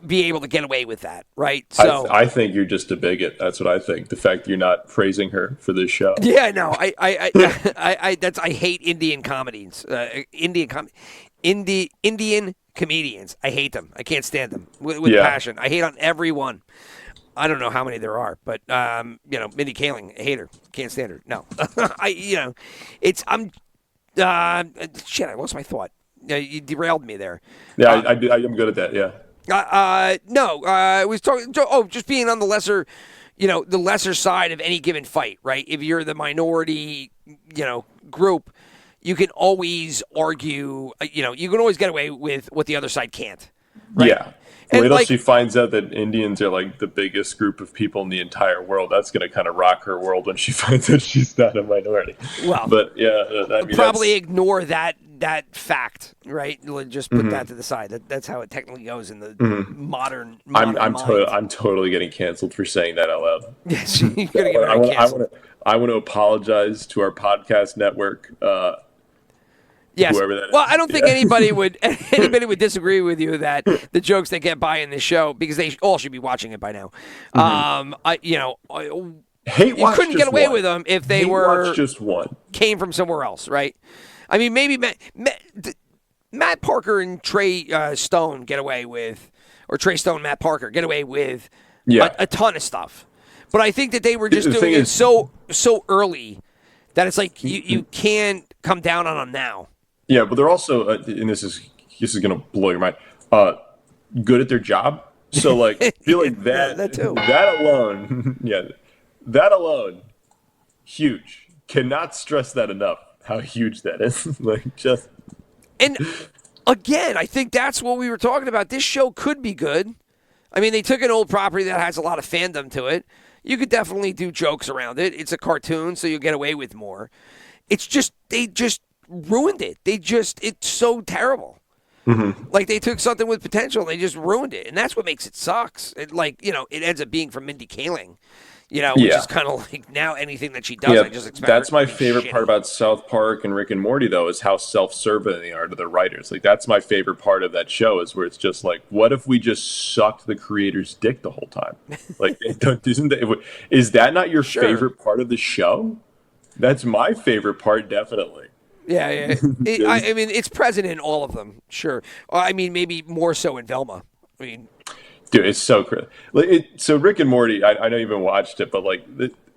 Speaker 5: be able to get away with that, right? So
Speaker 6: I think you're just a bigot. That's what I think. The fact you're not praising her for this show.
Speaker 5: Yeah, no, I hate Indian comedies. Indian comedians. I hate them. I can't stand them with passion. I hate on every one. I don't know how many there are, but Mindy Kaling, I hate her. Can't stand her. No, I lost my thought. You derailed me there.
Speaker 6: Yeah, I'm good at that. Yeah.
Speaker 5: I was talking. Just being on the lesser, the lesser side of any given fight, right? If you're the minority, group, you can always argue. You can always get away with what the other side can't. Right?
Speaker 6: Yeah. Wait till she finds out that Indians are like the biggest group of people in the entire world. That's going to kind of rock her world when she finds out she's not a minority.
Speaker 5: Well,
Speaker 6: but yeah,
Speaker 5: probably ignore that fact, right? Just put that to the side. That's how it technically goes in the modern
Speaker 6: I'm totally getting canceled for saying that out loud.
Speaker 5: Yes, you're going to get very canceled.
Speaker 6: I want to apologize to our podcast network.
Speaker 5: Yes.
Speaker 6: Whoever that is.
Speaker 5: Well, I don't think anybody would disagree with you that the jokes they get by in this show, because they all should be watching it by now. You couldn't get away with them if they were
Speaker 6: just one
Speaker 5: came from somewhere else, right? I mean, maybe Matt Parker and Trey Stone get away with, or Trey Stone, Matt Parker get away with a ton of stuff. But I think that they were just doing it so early that it's like you can't come down on them now.
Speaker 6: Yeah, but they're also, and this is going to blow your mind, good at their job. So, like, feel like that
Speaker 5: too.
Speaker 6: That alone, huge. Cannot stress that enough. How huge that is.
Speaker 5: And again, I think that's what we were talking about. This show could be good. I mean, they took an old property that has a lot of fandom to it. You could definitely do jokes around it. It's a cartoon, so you'll get away with more. It's just, they just ruined it. It's so terrible.
Speaker 6: Mm-hmm.
Speaker 5: Like, they took something with potential and they just ruined it. And that's what makes it sucks. It, it ends up being from Mindy Kaling, which is kind of like now anything that she does, I just expect
Speaker 6: that's
Speaker 5: her to
Speaker 6: my
Speaker 5: be
Speaker 6: favorite
Speaker 5: shitty.
Speaker 6: part about South Park and Rick and Morty, though, is how self-serving they are to the writers. Like, that's my favorite part of that show, is where it's just like, what if we just sucked the creator's dick the whole time? Like, is that not your favorite part of the show? That's my favorite part, definitely.
Speaker 5: Yeah. I mean, it's present in all of them, sure. I mean, maybe more so in Velma. I mean,
Speaker 6: dude, it's so crazy. So Rick and Morty, I know you haven't watched it, but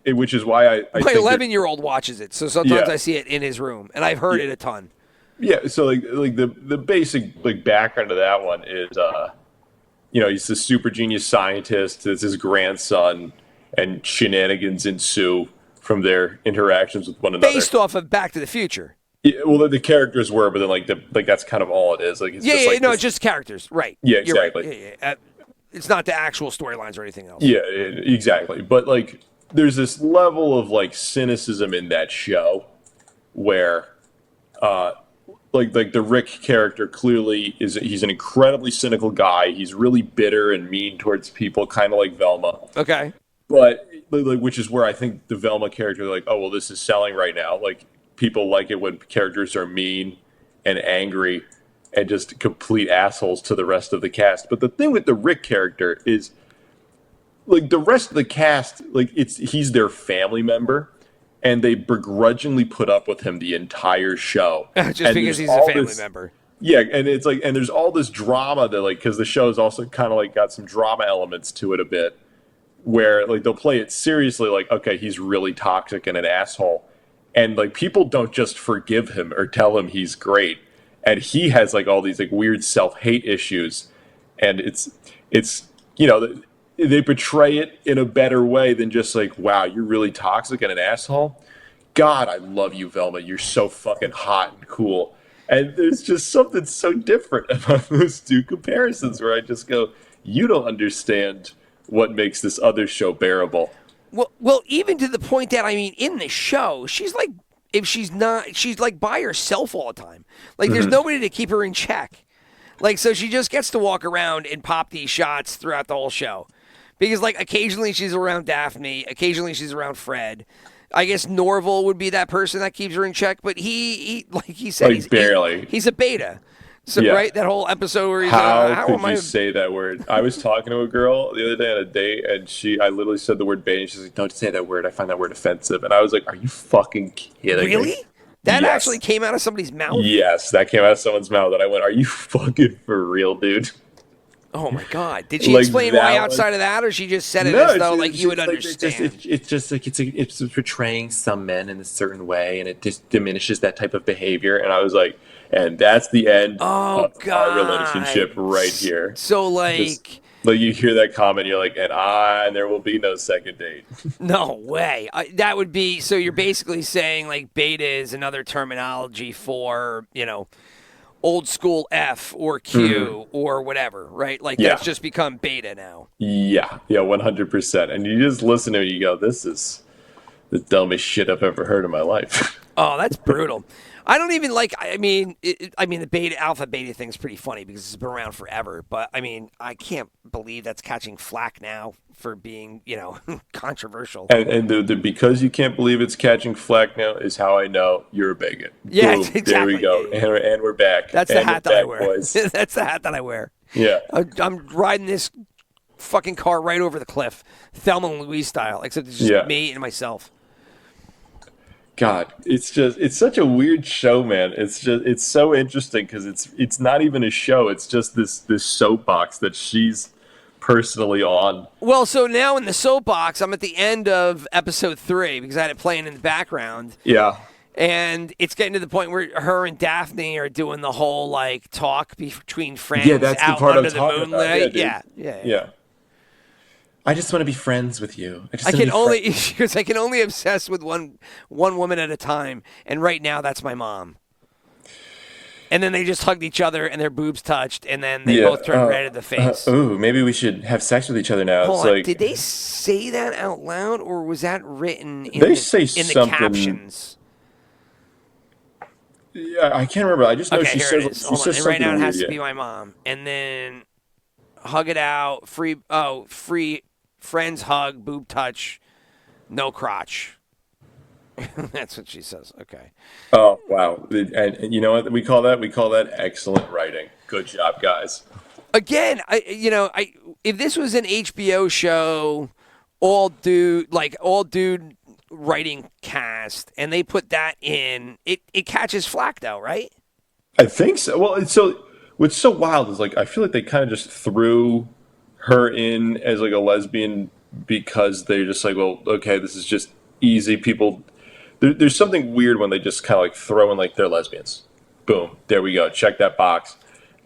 Speaker 6: which is why I
Speaker 5: my 11-year-old watches it, so sometimes I see it in his room, and I've heard it a ton.
Speaker 6: Yeah, so the basic background of that one is he's this super genius scientist. It's his grandson, and shenanigans ensue from their interactions with one another.
Speaker 5: Based off of Back to the Future.
Speaker 6: Yeah, well, the characters were, but then that's kind of all it is. Like, it's
Speaker 5: it's just characters, right?
Speaker 6: Yeah, exactly.
Speaker 5: Right. Yeah. It's not the actual storylines or anything else.
Speaker 6: Yeah, exactly. But there's this level of cynicism in that show, where, the Rick character clearly he's an incredibly cynical guy. He's really bitter and mean towards people, kind of like Velma.
Speaker 5: Okay.
Speaker 6: But which is where I think the Velma character, oh well, this is selling right now. Like, people like it when characters are mean and angry and just complete assholes to the rest of the cast. But the thing with the Rick character is, the rest of the cast, he's their family member, and they begrudgingly put up with him the entire show.
Speaker 5: Just because he's a family member.
Speaker 6: Yeah, and it's and there's all this drama that because the show's also kind of got some drama elements to it a bit, where they'll play it seriously, okay, he's really toxic and an asshole. And people don't just forgive him or tell him he's great, and he has all these weird self-hate issues, and it's they portray it in a better way than just wow, you're really toxic and an asshole. God, I love you, Velma. You're so fucking hot and cool. And there's just something so different about those two comparisons where I just go, you don't understand what makes this other show bearable.
Speaker 5: Well, even to the point that, in the show, she's she's by herself all the time. There's nobody to keep her in check. So she just gets to walk around and pop these shots throughout the whole show. Because, occasionally she's around Daphne, occasionally she's around Fred. I guess Norval would be that person that keeps her in check, but he said, he's a beta. So, yeah. Right? That whole episode where he's
Speaker 6: how could you say that word? I was talking to a girl the other day on a date, and I literally said the word bait, and she's like, don't say that word. I find that word offensive. And I was like, are you fucking kidding me?
Speaker 5: Really? That actually came out of somebody's mouth?
Speaker 6: Yes, that came out of someone's mouth. And I went, are you fucking for real, dude?
Speaker 5: Oh, my God. Did she explain why outside of that, or she just said it as though you would understand?
Speaker 6: It's portraying some men in a certain way, and it just diminishes that type of behavior. And I was like, and that's the end of our relationship right here.
Speaker 5: So,
Speaker 6: you hear that comment, you're like, and there will be no second date.
Speaker 5: No way. That would be, so you're basically saying, beta is another terminology for, old school F or Q or whatever, right? That's just become beta now.
Speaker 6: Yeah, 100%. And you just listen to it, you go, this is the dumbest shit I've ever heard in my life.
Speaker 5: Oh, that's brutal. I don't even the beta alpha beta thing's pretty funny because it's been around forever. But I can't believe that's catching flack now for being, controversial.
Speaker 6: And the because you can't believe it's catching flack now is how I know you're a bigot.
Speaker 5: Yeah,
Speaker 6: boom,
Speaker 5: exactly.
Speaker 6: There we go, and we're back.
Speaker 5: That's the hat that I wear. That's the hat that I wear.
Speaker 6: Yeah,
Speaker 5: I'm riding this fucking car right over the cliff, Thelma and Louise style, except it's just me and myself.
Speaker 6: God, it's such a weird show, man. It's so interesting because it's not even a show. It's just this soapbox that she's personally on.
Speaker 5: Well, so now in the soapbox, I'm at the end of episode 3 because I had it playing in the background.
Speaker 6: Yeah.
Speaker 5: And it's getting to the point where her and Daphne are doing the whole talk between friends.
Speaker 6: Yeah, that's
Speaker 5: out
Speaker 6: the part
Speaker 5: under
Speaker 6: I'm
Speaker 5: the
Speaker 6: talking
Speaker 5: moonlight.
Speaker 6: about. Yeah. I just want to be friends with you.
Speaker 5: I can only obsess with one woman at a time, and right now that's my mom. And then they just hugged each other, and their boobs touched, and then they both turned red at the face.
Speaker 6: Maybe we should have sex with each other now.
Speaker 5: Hold on. Did they say that out loud, or was that written in the captions?
Speaker 6: Yeah, I can't remember. I just know she
Speaker 5: here
Speaker 6: says
Speaker 5: it is.
Speaker 6: she
Speaker 5: Hold on.
Speaker 6: says
Speaker 5: And
Speaker 6: something
Speaker 5: right now it has
Speaker 6: weird,
Speaker 5: to be my mom. And then hug it out. Free friends hug, boob touch, no crotch. That's what she says. Okay.
Speaker 6: Oh wow! And you know what we call that? We call that excellent writing. Good job, guys.
Speaker 5: Again, if this was an HBO show, all dude writing cast, and they put that in, it catches flack though, right?
Speaker 6: I think so. Well, what's so wild is like I feel like they kind of just threw her in as like a lesbian because they're just like, well, okay, this is just easy. People, there's something weird when they just kind of like throw in like they're lesbians. Boom, there we go. Check that box.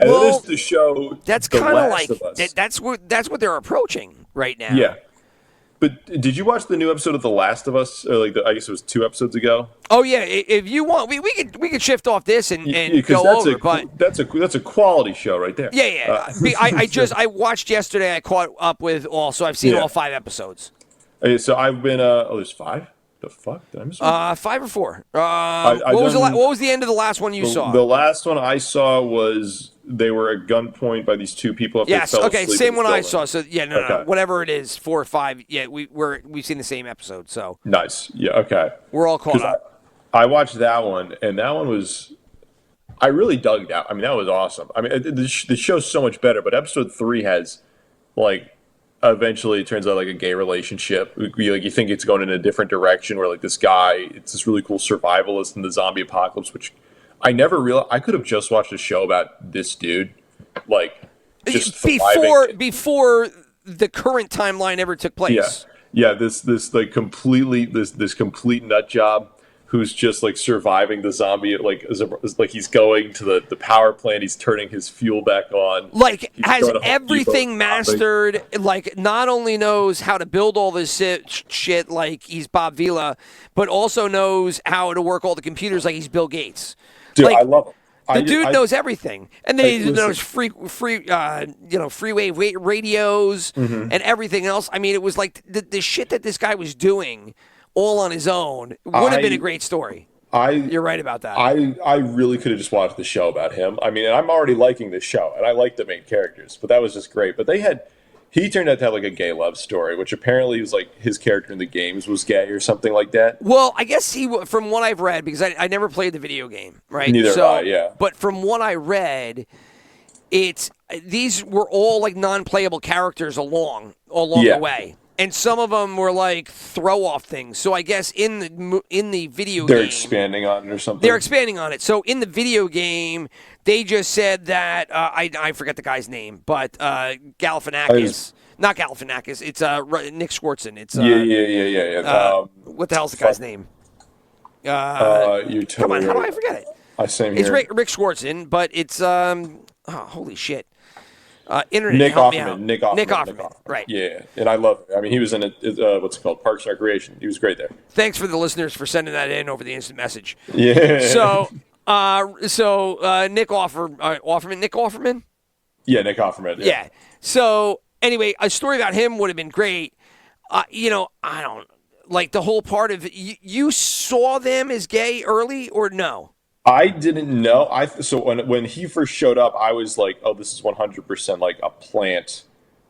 Speaker 6: And then there's the show.
Speaker 5: That's
Speaker 6: The
Speaker 5: kind of
Speaker 6: Last
Speaker 5: like
Speaker 6: of Us.
Speaker 5: that's what they're approaching right now.
Speaker 6: Yeah. But did you watch the new episode of The Last of Us? Or like I guess it was 2 episodes ago.
Speaker 5: Oh yeah, if you want, we could shift off this and go
Speaker 6: that's
Speaker 5: over. But
Speaker 6: that's a quality show right there.
Speaker 5: yeah. I watched yesterday. I caught up with all, so I've seen all 5 episodes.
Speaker 6: So I've been there's 5. The fuck did I miss one?
Speaker 5: 5 or 4. What was the end of the last one you saw?
Speaker 6: The last one I saw was they were at gunpoint by these 2 people.
Speaker 5: Yes. Okay. Same one I saw. So yeah, no,
Speaker 6: Okay.
Speaker 5: whatever it is, 4 or 5. Yeah, we've seen the same episode. So
Speaker 6: nice. Yeah. Okay.
Speaker 5: We're all caught up.
Speaker 6: I watched that one, and that one was. I really dug that. I mean, that was awesome. I mean, the show's so much better, but episode 3 has, like, eventually it turns out like a gay relationship. You think it's going in a different direction where like this guy, it's this really cool survivalist in the zombie apocalypse, which I never realized. I could have just watched a show about this dude, like just
Speaker 5: before the current timeline ever took place.
Speaker 6: Yeah. This like completely this complete nut job who's just like surviving the zombie, like he's going to the power plant, he's turning his fuel back on,
Speaker 5: like has everything mastered, like not only knows how to build all this shit like he's Bob Vila, but also knows how to work all the computers like he's Bill Gates.
Speaker 6: Dude,
Speaker 5: like,
Speaker 6: I love him.
Speaker 5: The dude knows everything, and then he knows freeway radios and everything else. I mean, it was like the shit that this guy was doing all on his own would have been a great story. You're right about that.
Speaker 6: I really could have just watched the show about him. I mean, and I'm already liking this show, and I like the main characters, but that was just great. But he turned out to have like a gay love story, which apparently was like his character in the games was gay or something like that.
Speaker 5: Well, I guess from what I've read, because I never played the video game, right?
Speaker 6: Neither have I, yeah.
Speaker 5: But from what I read, these were all like non-playable characters along the way. And some of them were like throw-off things. So I guess in the video game,
Speaker 6: they're expanding on it or something.
Speaker 5: They're expanding on it. So in the video game, they just said that I forget the guy's name, but Galifianakis, not Galifianakis. It's Nick Swartzen. It's
Speaker 6: yeah.
Speaker 5: What the hell's the guy's name?
Speaker 6: You're totally
Speaker 5: come on, how do
Speaker 6: right.
Speaker 5: I forget it?
Speaker 6: Same
Speaker 5: here.
Speaker 6: It's
Speaker 5: Rick Swartzen, but it's holy shit. Internet.
Speaker 6: Nick
Speaker 5: help me out.
Speaker 6: Offerman. Nick Offerman.
Speaker 5: Right.
Speaker 6: Yeah, and I love it. I mean, he was in what's it called? Parks and Recreation. He was great there.
Speaker 5: Thanks for the listeners for sending that in over the instant message.
Speaker 6: Yeah.
Speaker 5: So Nick Offerman. Nick Offerman?
Speaker 6: Yeah, Nick Offerman.
Speaker 5: Yeah. So anyway, a story about him would have been great. I don't like the whole part of it. You saw them as gay early or no?
Speaker 6: I didn't know. So when he first showed up, I was like, "Oh, this is 100% like a plant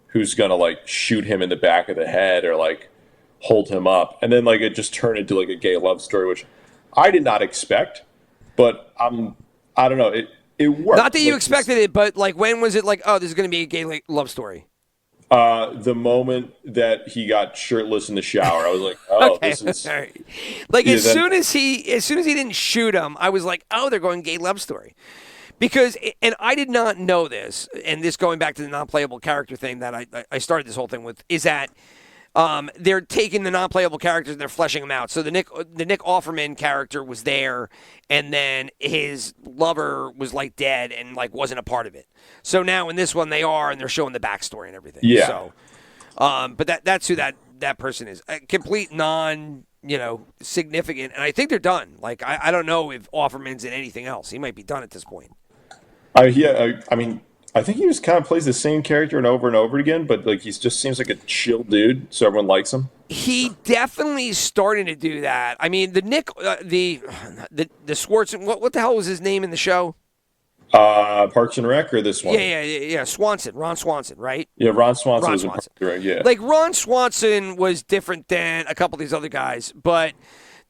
Speaker 6: who's gonna like shoot him in the back of the head or like hold him up." And then like it just turned into like a gay love story, which I did not expect. But I don't know. It worked.
Speaker 5: Not that you expected it, but like when was it like, oh, this is gonna be a gay love story?
Speaker 6: The moment that he got shirtless in the shower, I was like, "Oh,
Speaker 5: okay.
Speaker 6: this is."
Speaker 5: Right. Like as soon as he didn't shoot him, I was like, "Oh, they're going gay love story," because and I did not know this. And this going back to the non-playable character thing that I started this whole thing with is that they're taking the non-playable characters and they're fleshing them out. So the Nick Offerman character was there, and then his lover was like dead and like wasn't a part of it. So now in this one they are, and they're showing the backstory and everything.
Speaker 6: Yeah.
Speaker 5: So, but that's who that person is. A complete significant, and I think they're done. Like I don't know if Offerman's in anything else. He might be done at this point.
Speaker 6: I mean, I think he just kind of plays the same character and over again, but like he just seems like a chill dude, so everyone likes him.
Speaker 5: He definitely is starting to do that. I mean, the Schwartz. What the hell was his name in the show?
Speaker 6: Parks and Rec or this one?
Speaker 5: Yeah. Swanson, Ron Swanson, right?
Speaker 6: Yeah, Ron Swanson was in Parks and Rec. Yeah,
Speaker 5: like Ron Swanson was different than a couple of these other guys, but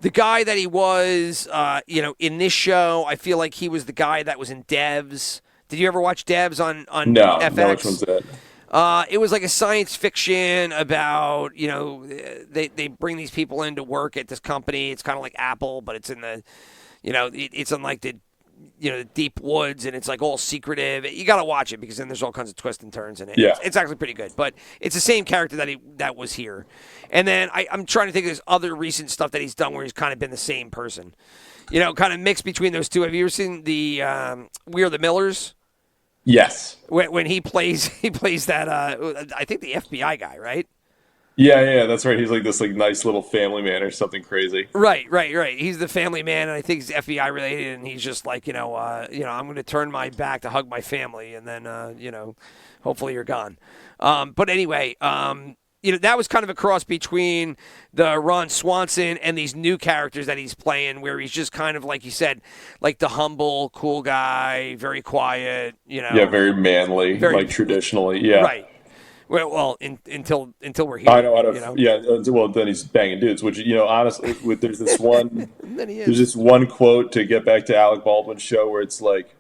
Speaker 5: the guy that he was, in this show, I feel like he was the guy that was in Devs. Did you ever watch Devs on FX?
Speaker 6: No, which one's that?
Speaker 5: It was like a science fiction about, they bring these people in to work at this company. It's kind of like Apple, but it's in the, it's in like the deep woods, and it's like all secretive. You got to watch it because then there's all kinds of twists and turns in it.
Speaker 6: Yeah.
Speaker 5: It's actually pretty good, but it's the same character that was here. And then I'm trying to think of this other recent stuff that he's done where he's kind of been the same person, kind of mixed between those two. Have you ever seen the We Are the Millers?
Speaker 6: Yes.
Speaker 5: When he plays that, I think the FBI guy, right?
Speaker 6: Yeah, that's right. He's like this nice little family man or something crazy.
Speaker 5: Right. He's the family man, and I think he's FBI related, and he's just like, I'm going to turn my back to hug my family, and then, hopefully you're gone. But anyway, that was kind of a cross between the Ron Swanson and these new characters that he's playing, where he's just kind of, like you said, like the humble, cool guy, very quiet,
Speaker 6: Yeah, very manly, traditionally, yeah.
Speaker 5: Right. Well, until we're here.
Speaker 6: I know. Yeah. Well, then he's banging dudes. Which honestly, there's this one. There's this one quote to get back to Alec Baldwin's show where it's like,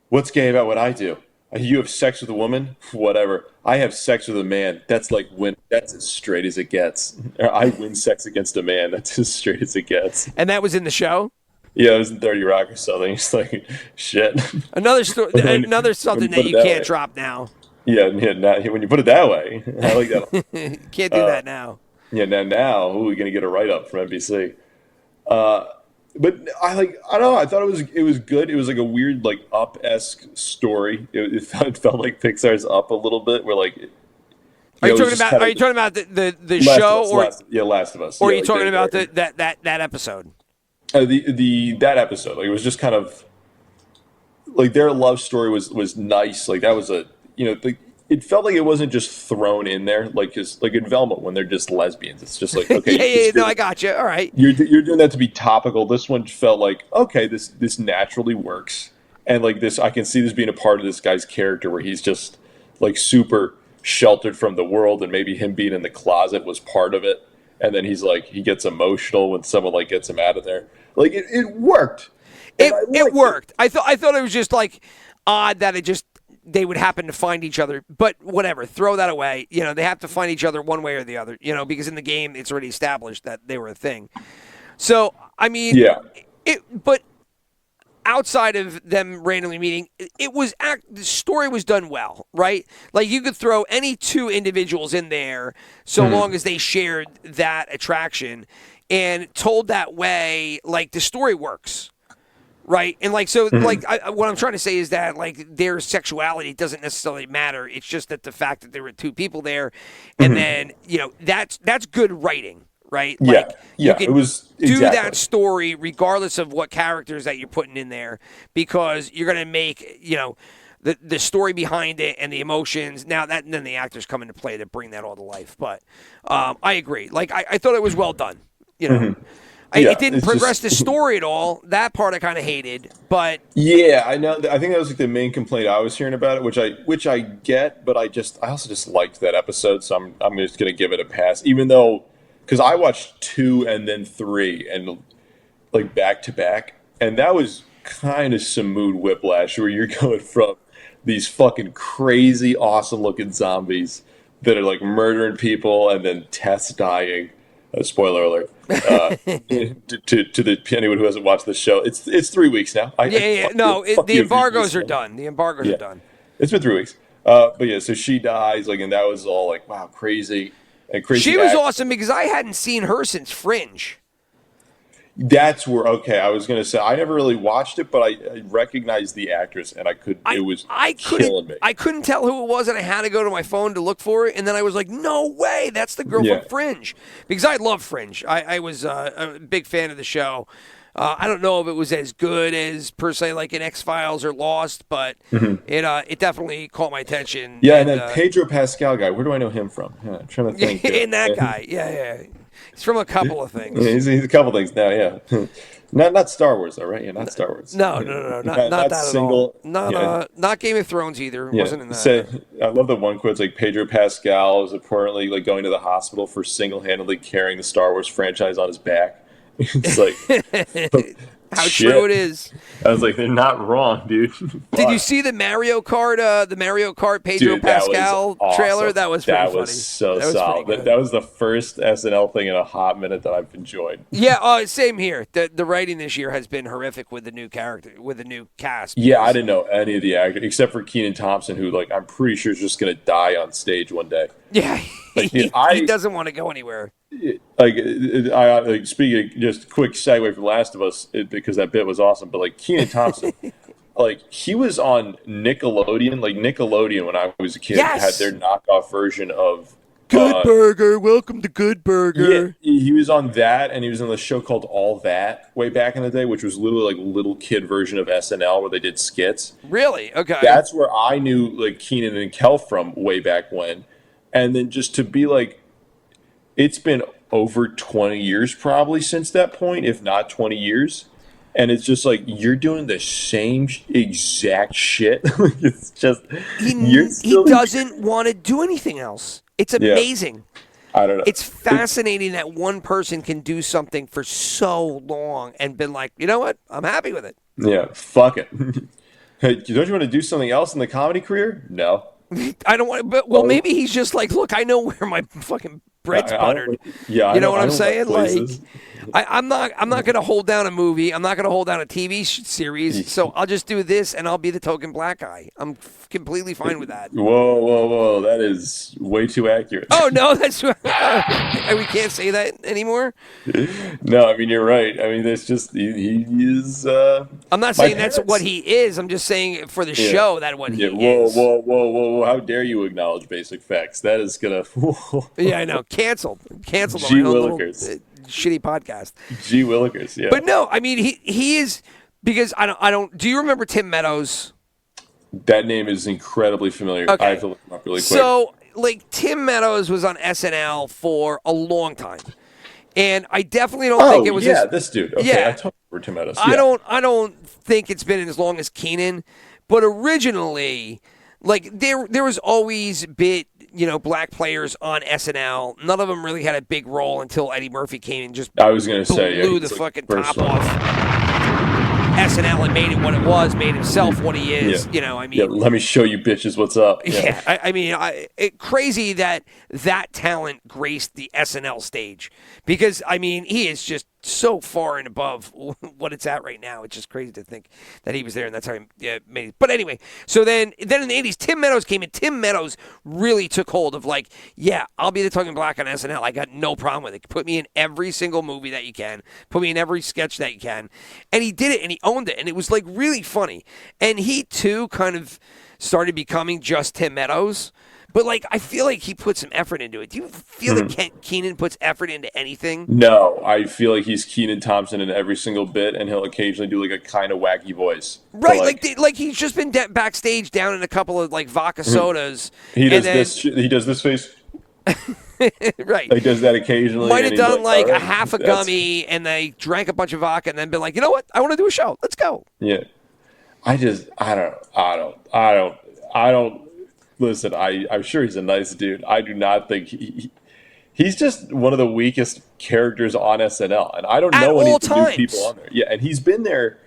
Speaker 6: "What's gay about what I do? You have sex with a woman, whatever. I have sex with a man. That's that's as straight as it gets. I win sex against a man. That's as straight as it gets."
Speaker 5: And that was in the show.
Speaker 6: Yeah, it was in 30 Rock or something. It's like shit.
Speaker 5: Another story. Another something that you can't drop now.
Speaker 6: Yeah. When you put it that way, I like that.
Speaker 5: Can't do that now.
Speaker 6: Yeah, now we're gonna get a write up from NBC. But I don't know. I thought it was good. It was like a weird Up-esque story. It felt like Pixar's Up a little bit. Where
Speaker 5: Are you talking about the show
Speaker 6: Last of Us?
Speaker 5: Or are you talking about that episode?
Speaker 6: That episode. It was just kind of their love story was nice. That was it felt like it wasn't just thrown in there, just in Velma when they're just lesbians. It's just okay.
Speaker 5: I got you. All right.
Speaker 6: You're doing that to be topical. This one felt like, okay, this naturally works, and this I can see this being a part of this guy's character where he's just super sheltered from the world, and maybe him being in the closet was part of it, and then he gets emotional when someone gets him out of there. It worked.
Speaker 5: It worked. I thought it was just odd that they would happen to find each other, but whatever, throw that away. They have to find each other one way or the other, because in the game it's already established that they were a thing. So, I mean,
Speaker 6: yeah.
Speaker 5: But outside of them randomly meeting, the story was done well, right? You could throw any two individuals in there so long as they shared that attraction and told that way, the story works. Right. And what I'm trying to say is that their sexuality doesn't necessarily matter. It's just that the fact that there were two people there, and then that's good writing, right?
Speaker 6: You can
Speaker 5: it was do that story regardless of what characters that you're putting in there, because you're going to make the story behind it and the emotions. Now and then the actors come into play to bring that all to life. But I agree. I thought it was well done. It didn't progress the story at all. That part I kind of hated, but
Speaker 6: yeah, I know. I think that was the main complaint I was hearing about it, which I get, but I also just liked that episode, so I'm just gonna give it a pass, even though because I watched 2 and then 3 and back to back, and that was kind of some mood whiplash where you're going from these fucking crazy, awesome looking zombies that are murdering people and then Tess dying. Spoiler alert. To anyone who hasn't watched this show, it's 3 weeks now.
Speaker 5: The embargoes are done. The embargoes are done.
Speaker 6: It's been 3 weeks. But yeah, so she dies, and that was all wow, crazy and crazy.
Speaker 5: She was awesome because I hadn't seen her since Fringe.
Speaker 6: That's where I was gonna say I never really watched it, but I recognized the actress, and it was killing me.
Speaker 5: I couldn't tell who it was, and I had to go to my phone to look for it, and then I was like, no way, that's the girl from Fringe, because I love Fringe. I was a big fan of the show. I don't know if it was as good as per se like an X-Files or Lost, but it definitely caught my attention.
Speaker 6: Yeah, and then Pedro Pascal guy, where do I know him from? Yeah, I'm trying to think.
Speaker 5: In that guy, yeah. He's from a couple of things.
Speaker 6: Yeah, he's a couple things now, yeah. Not Star Wars though, right? Yeah, not Star Wars.
Speaker 5: No, not that
Speaker 6: single,
Speaker 5: at all. Not Game of Thrones either.
Speaker 6: Yeah.
Speaker 5: Wasn't in that.
Speaker 6: So, I love the one quote. It's like Pedro Pascal is apparently like going to the hospital for single-handedly carrying the Star Wars franchise on his back. It's like
Speaker 5: how true it is.
Speaker 6: I was like, they're not wrong, dude.
Speaker 5: Did you see the Mario Kart Pedro Pascal trailer? That was pretty funny.
Speaker 6: That was so solid. That was the first SNL thing in a hot minute that I've enjoyed.
Speaker 5: Yeah, same here. The writing this year has been horrific with the new cast.
Speaker 6: Yeah, I didn't know any of the actors except for Kenan Thompson, who like I'm pretty sure is just gonna die on stage one day.
Speaker 5: Yeah,
Speaker 6: like, dude,
Speaker 5: he doesn't want to go anywhere.
Speaker 6: Like speaking, just quick segue from Last of Us because that bit was awesome. But like Kenan Thompson, like he was on Nickelodeon. Like Nickelodeon when I was a kid had their knockoff version of
Speaker 5: Good Burger. Welcome to Good Burger.
Speaker 6: Yeah, he was on that, and he was on the show called All That way back in the day, which was literally like little kid version of SNL where they did skits.
Speaker 5: Really? Okay.
Speaker 6: That's where I knew like Kenan and Kel from way back when, and then just to be like. It's been over 20 years probably since that point, if not 20 years. And it's just like, you're doing the same exact shit. It's just,
Speaker 5: he doesn't want to do anything else. It's amazing.
Speaker 6: I don't know.
Speaker 5: It's fascinating that one person can do something for so long and been like, you know what? I'm happy with it.
Speaker 6: Yeah, fuck it. Hey, don't you want to do something else in the comedy career? No.
Speaker 5: I don't want to, but maybe he's just like, look, I know where my fucking bread's buttered.
Speaker 6: Yeah,
Speaker 5: you know what I'm saying? Like, I'm not going to hold down a movie. I'm not going to hold down a TV series. So I'll just do this, and I'll be the token black guy. I'm completely fine with that.
Speaker 6: Whoa! That is way too accurate.
Speaker 5: Oh no, that's we can't say that anymore.
Speaker 6: No, I mean you're right. I mean that's just he is.
Speaker 5: I'm not saying that's what he is. I'm just saying for the show that what he is.
Speaker 6: Whoa! How dare you acknowledge basic facts? That is gonna.
Speaker 5: Yeah, I know. Canceled.
Speaker 6: G. Willikers.
Speaker 5: Shitty podcast.
Speaker 6: G. Willikers. Yeah.
Speaker 5: But no, I mean he is because I don't. Do you remember Tim Meadows?
Speaker 6: That name is incredibly familiar.
Speaker 5: Okay.
Speaker 6: I have to look him up really quick.
Speaker 5: So, like, Tim Meadows was on SNL for a long time, and I definitely don't think it was.
Speaker 6: This dude. Okay, yeah, I totally remember Tim Meadows.
Speaker 5: Yeah. I don't think it's been as long as Kenan, but originally, like, there was always black players on SNL. None of them really had a big role until Eddie Murphy came and just blew the fucking top off SNL and made it what it was, made himself what he is.
Speaker 6: Yeah.
Speaker 5: You know, I mean,
Speaker 6: let me show you bitches what's up.
Speaker 5: Yeah, I mean, crazy that talent graced the SNL stage because I mean, he is just so far and above what it's at right now. It's just crazy to think that he was there and that's how he made it. But anyway, so then in the 80s, Tim Meadows came in. Tim Meadows really took hold of like, yeah, I'll be the talking black on SNL. I got no problem with it. Put me in every single movie that you can. Put me in every sketch that you can. And he did it and he owned it. And it was like really funny. And he too kind of started becoming just Tim Meadows. But, like, I feel like he put some effort into it. Do you feel like Kenan puts effort into anything?
Speaker 6: No, I feel like he's Kenan Thompson in every single bit, and he'll occasionally do, like, a kind of wacky voice.
Speaker 5: Right, like he's just been backstage down in a couple of, like, vodka sodas.
Speaker 6: He does this face.
Speaker 5: Right.
Speaker 6: He does that occasionally.
Speaker 5: Might have done, like, a half a gummy, and they drank a bunch of vodka, and then been like, you know what? I want to do a show. Let's go.
Speaker 6: Yeah. I don't. Listen, I'm sure he's a nice dude. I do not think he's just one of the weakest characters on SNL, and I don't know any new people on there. Yeah, and he's been there.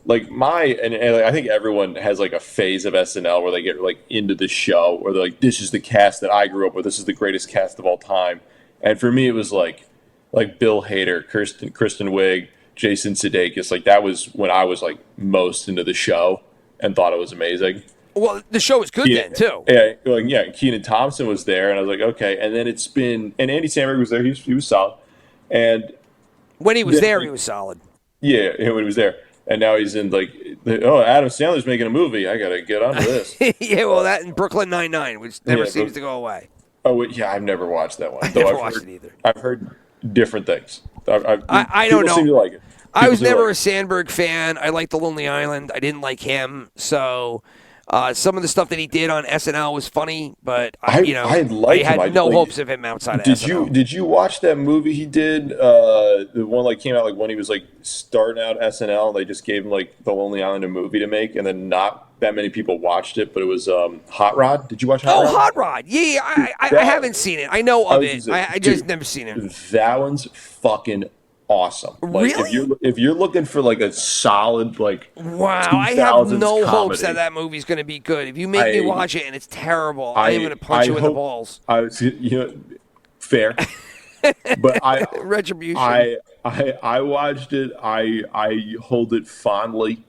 Speaker 6: Like I think everyone has like a phase of SNL where they get like into the show, where they're like, "This is the cast that I grew up with. This is the greatest cast of all time." And for me, it was like Bill Hader, Kristen Wiig, Jason Sudeikis. Like that was when I was like most into the show and thought it was amazing.
Speaker 5: Well, the show was good then, too.
Speaker 6: Yeah, Kenan Thompson was there, and I was like, okay. And then it's been... And Andy Samberg was there. He was solid. And...
Speaker 5: When he was there, he was solid.
Speaker 6: Yeah, when he was there. And now he's in, like... Oh, Adam Sandler's making a movie. I got to get onto this.
Speaker 5: Yeah, well, that and Brooklyn Nine-Nine, which never seems to go away.
Speaker 6: Oh, yeah, I've never watched that one.
Speaker 5: I've never watched it either.
Speaker 6: I've heard different things.
Speaker 5: I don't know.
Speaker 6: People seem to like it.
Speaker 5: I was never a Sandberg fan. I liked The Lonely Island. I didn't like him. So some of the stuff that he did on SNL was funny, but I had no hopes of him outside of SNL.
Speaker 6: Did you watch that movie he did? The one like came out like when he was like starting out SNL. They just gave him like The Lonely Island a movie to make, and then not that many people watched it. But it was Hot Rod. Did you watch Hot Rod?
Speaker 5: Oh, Hot Rod. Yeah, I haven't seen it. I know of it. I just never seen it.
Speaker 6: That one's fucking awesome. Like,
Speaker 5: really?
Speaker 6: If you're looking for like a solid like
Speaker 5: I have no hopes that movie's going to be good. If you make me watch it and it's terrible, I am going to punch you in the balls.
Speaker 6: Fair. But
Speaker 5: Retribution.
Speaker 6: I watched it. I hold it fondly.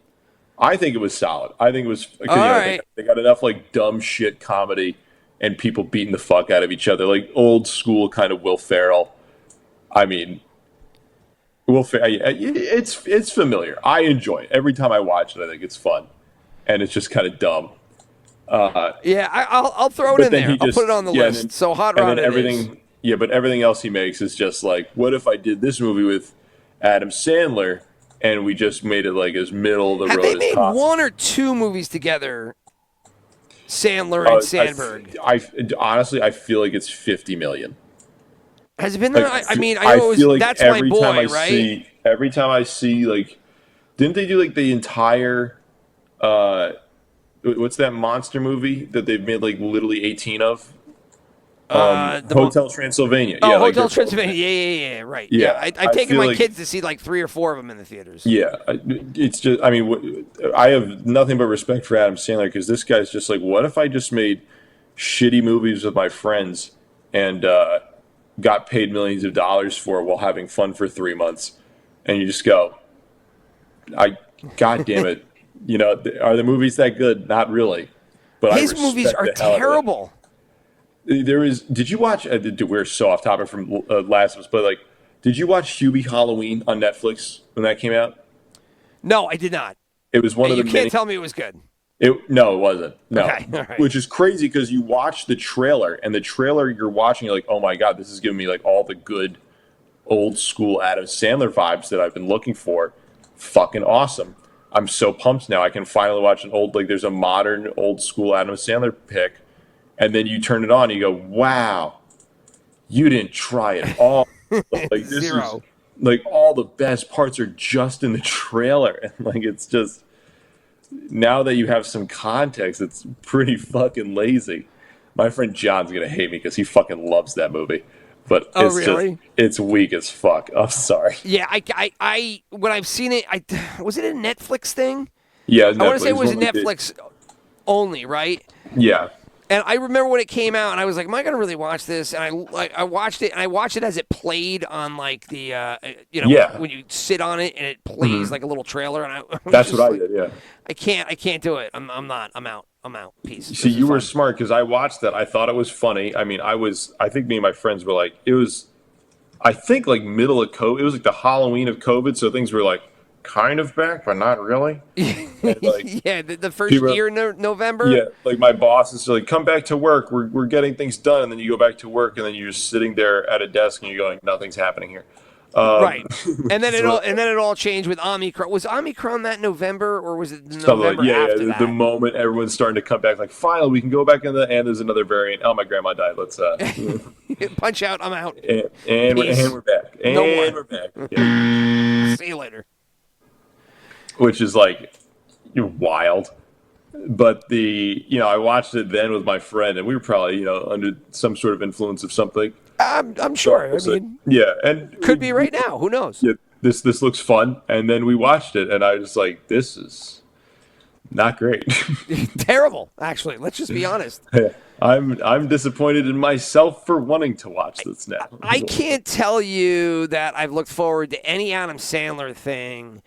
Speaker 6: I think it was solid. I think it was. They got enough like dumb shit comedy and people beating the fuck out of each other, like old school kind of Will Ferrell. I mean, it's familiar. I enjoy it every time I watch it. I think it's fun, and it's just kind of dumb.
Speaker 5: I'll throw it in there. I'll put it on the list. So Hot Rod.
Speaker 6: But everything else he makes is just like, what if I did this movie with Adam Sandler and we just made it like as middle of the road as possible?
Speaker 5: Have they made one or two movies together? Sandler and Sandberg.
Speaker 6: Honestly, I feel like it's 50 million.
Speaker 5: Has it been there? I know it was, That's My Boy, right?
Speaker 6: Every time I see, like, didn't they do like the entire, what's that monster movie that they've made like literally 18 of? Hotel Transylvania.
Speaker 5: Oh, Hotel Transylvania. Yeah, right.
Speaker 6: Yeah,
Speaker 5: I've taken my kids to see like 3 or 4 of them in the theaters.
Speaker 6: Yeah, it's just, I mean, I have nothing but respect for Adam Sandler because this guy's just like, what if I just made shitty movies with my friends and got paid millions of dollars for it while having fun for 3 months? And you just go, God damn it. Are the movies that good? Not really. But
Speaker 5: his movies are terrible.
Speaker 6: Did you watch, we're so off topic from Last of Us, but like, did you watch Hubie Halloween on Netflix when that came out?
Speaker 5: No, I did not.
Speaker 6: It was one of the
Speaker 5: You can't tell me it was good.
Speaker 6: No, it wasn't. No.
Speaker 5: Okay, all right.
Speaker 6: Which is crazy because you watch the trailer, and the trailer you're watching, you're like, oh my God, this is giving me like all the good old school Adam Sandler vibes that I've been looking for. Fucking awesome. I'm so pumped now. I can finally watch there's a modern old school Adam Sandler pick. And then you turn it on and you go, wow, you didn't try it all. Like this
Speaker 5: Zero.
Speaker 6: is like all the best parts are just in the trailer. And like it's just now that you have some context, it's pretty fucking lazy. My friend John's gonna hate me because he fucking loves that movie. But it's weak as fuck. I'm sorry.
Speaker 5: Yeah, I when I've seen it, was it a Netflix thing?
Speaker 6: Yeah,
Speaker 5: I want to say it was Netflix only, right?
Speaker 6: Yeah.
Speaker 5: And I remember when it came out, and I was like, "Am I going to really watch this?" And I watched it, and I watched it as it played on like the when you sit on it and it plays like a little trailer. And
Speaker 6: that's what I did. Yeah,
Speaker 5: I can't do it. I'm out. Peace.
Speaker 6: See, you were smart because I watched that. I thought it was funny. I mean, I think me and my friends were like, it was, I think like middle of COVID. It was like the Halloween of COVID, so things were like kind of back, but not really. And, like,
Speaker 5: yeah, the first year in November.
Speaker 6: Yeah, like my boss is like, come back to work. We're getting things done, and then you go back to work, and then you're just sitting there at a desk, and you're going, nothing's happening here.
Speaker 5: Right, and then it all changed with Omicron. Was Omicron that November, or was it November after that?
Speaker 6: The moment everyone's starting to come back, like finally we can go back in and there's another variant. Oh, my grandma died. Let's
Speaker 5: punch out. I'm out.
Speaker 6: And we're back. And we're back. Yeah.
Speaker 5: See you later.
Speaker 6: Which is like wild. But I watched it then with my friend, and we were probably under some sort of influence of something.
Speaker 5: I'm sure. I mean,
Speaker 6: yeah, and
Speaker 5: could be right now. Who knows?
Speaker 6: Yeah, this looks fun, and then we watched it, and I was like, this is not great.
Speaker 5: Terrible, actually. Let's just be honest.
Speaker 6: I'm disappointed in myself for wanting to watch this now.
Speaker 5: I can't tell you that I've looked forward to any Adam Sandler thing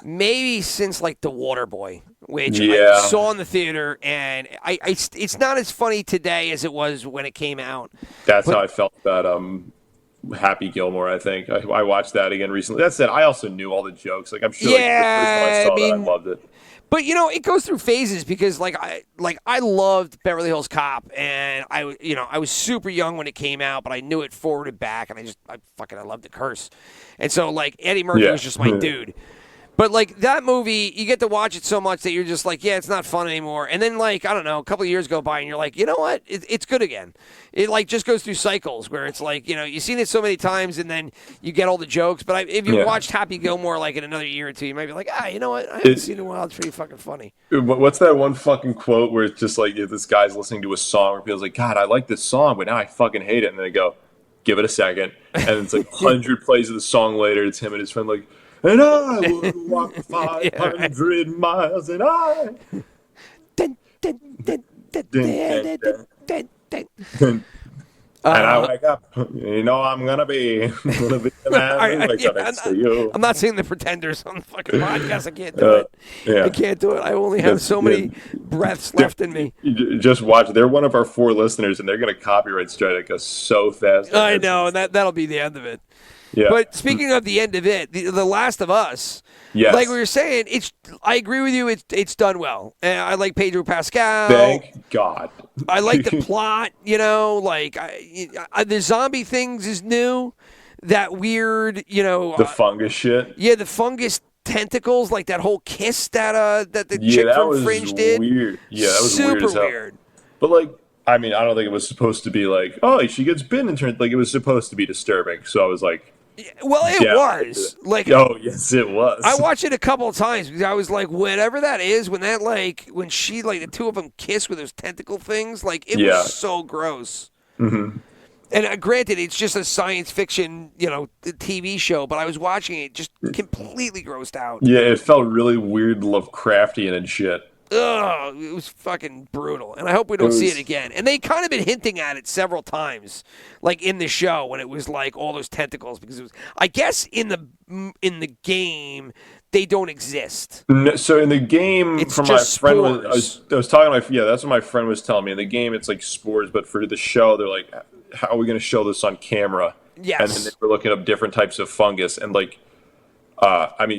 Speaker 5: maybe since like The Waterboy, which I saw in the theater, and it's not as funny today as it was when it came out.
Speaker 6: That's how I felt about Happy Gilmore. I think I watched that again recently. That said, I also knew all the jokes. Like I'm sure, the first time I saw that, I loved it.
Speaker 5: But it goes through phases because I loved Beverly Hills Cop, and I was super young when it came out, but I knew it forward and back, and I loved the curse, and so Eddie Murphy was just my dude. But that movie, you get to watch it so much that you're just it's not fun anymore. And then I don't know, a couple of years go by and you're like, you know what? It's good again. It just goes through cycles where it's you've seen it so many times and then you get all the jokes. But if you watched Happy Gilmore in another year or two, you might be like, you know what? I haven't seen it in a while. It's pretty fucking funny.
Speaker 6: What's that one fucking quote where it's just this guy's listening to a song where feels like, God, I like this song, but now I fucking hate it. And then they go, give it a second. And it's 100 plays of the song later. It's him and his friend and I would walk 500 miles, and I. And I wake up, I'm gonna be the man who wakes up next to you.
Speaker 5: I'm not seeing the Pretenders on the fucking podcast. I can't do it. Yeah. I can't do it. I only have so many breaths left in me.
Speaker 6: Just watch. They're one of our 4 listeners, and they're gonna copyright strike us so fast.
Speaker 5: I know, and that'll be the end of it.
Speaker 6: Yeah.
Speaker 5: But speaking of the end of it, the Last of Us, like we were saying, I agree with you. It's done well. And I like Pedro Pascal.
Speaker 6: Thank God.
Speaker 5: I like the plot. The zombie things is new. That weird,
Speaker 6: the fungus shit.
Speaker 5: Yeah, the fungus tentacles, that whole kiss that the chick from Fringe did.
Speaker 6: Weird. Yeah, that was
Speaker 5: super
Speaker 6: weird as hell.
Speaker 5: weird.
Speaker 6: But I don't think it was supposed to be she gets bitten and turned. It was supposed to be disturbing. So I was like.
Speaker 5: Well, it was.
Speaker 6: Oh, yes, it was.
Speaker 5: I watched it a couple of times because I was like, whatever that is, when she, the two of them kiss with those tentacle things, it was so gross.
Speaker 6: Mm-hmm.
Speaker 5: And granted, it's just a science fiction, TV show, but I was watching it just completely grossed out.
Speaker 6: Yeah, it felt really weird Lovecraftian and shit.
Speaker 5: Ugh, it was fucking brutal, and I hope we don't see it again. And they kind of been hinting at it several times, in the show when it was all those tentacles, because it was. I guess in the game they don't exist.
Speaker 6: No, so in the game,
Speaker 5: it's
Speaker 6: from
Speaker 5: just
Speaker 6: my friend,
Speaker 5: spores.
Speaker 6: I was talking to that's what my friend was telling me. In the game, it's spores, but for the show, they're like, how are we going to show this on camera?
Speaker 5: Yes,
Speaker 6: and then they were looking up different types of fungus and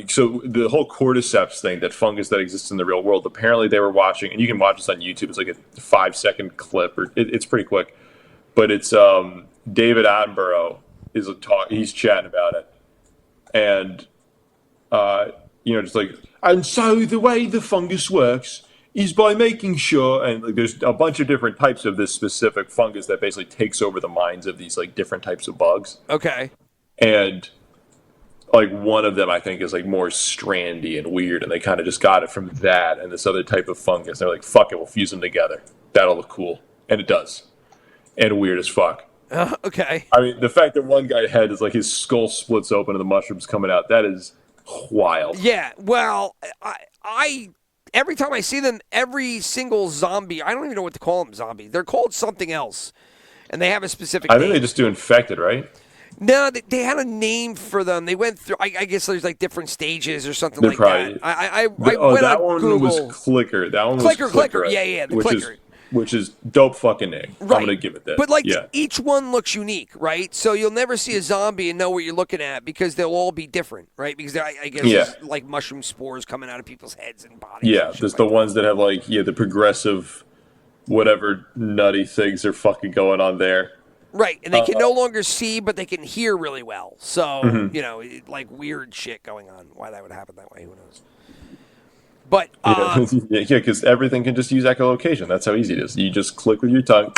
Speaker 6: so the whole cordyceps thing, that fungus that exists in the real world, apparently they were watching, and you can watch this on YouTube. It's a 5-second clip, or it's pretty quick, but it's David Attenborough he's chatting about it, and and so the way the fungus works is by making sure, and there's a bunch of different types of this specific fungus that basically takes over the minds of these different types of bugs.
Speaker 5: Okay,
Speaker 6: and. One of them, I think, is more strandy and weird, and they kind of just got it from that and this other type of fungus. They're like, fuck it, we'll fuse them together. That'll look cool. And it does. And weird as fuck.
Speaker 5: Okay.
Speaker 6: I mean, the fact that one guy's head is his skull splits open and the mushrooms coming out, that is wild.
Speaker 5: Yeah, well, I every time I see them, every single zombie, I don't even know what to call them, zombie. They're called something else, and they have a specific name.
Speaker 6: I think they just do infected, right?
Speaker 5: No, they had a name for them. They went through. I guess there's different stages or something
Speaker 6: that.
Speaker 5: I went
Speaker 6: that
Speaker 5: on
Speaker 6: one
Speaker 5: Google.
Speaker 6: was Clicker. That one was
Speaker 5: Clicker. Yeah, the Clicker.
Speaker 6: Which is dope fucking name.
Speaker 5: Right.
Speaker 6: I'm gonna give it that.
Speaker 5: But each one looks unique, right? So you'll never see a zombie and know what you're looking at because they'll all be different, right? Because I guess there's mushroom spores coming out of people's heads and bodies.
Speaker 6: Yeah, there's the ones that have the progressive, whatever nutty things are fucking going on there.
Speaker 5: Right, and they can no longer see, but they can hear really well. So, weird shit going on. Why that would happen that way, who knows? But,
Speaker 6: because everything can just use echolocation. That's how easy it is. You just click with your tongue.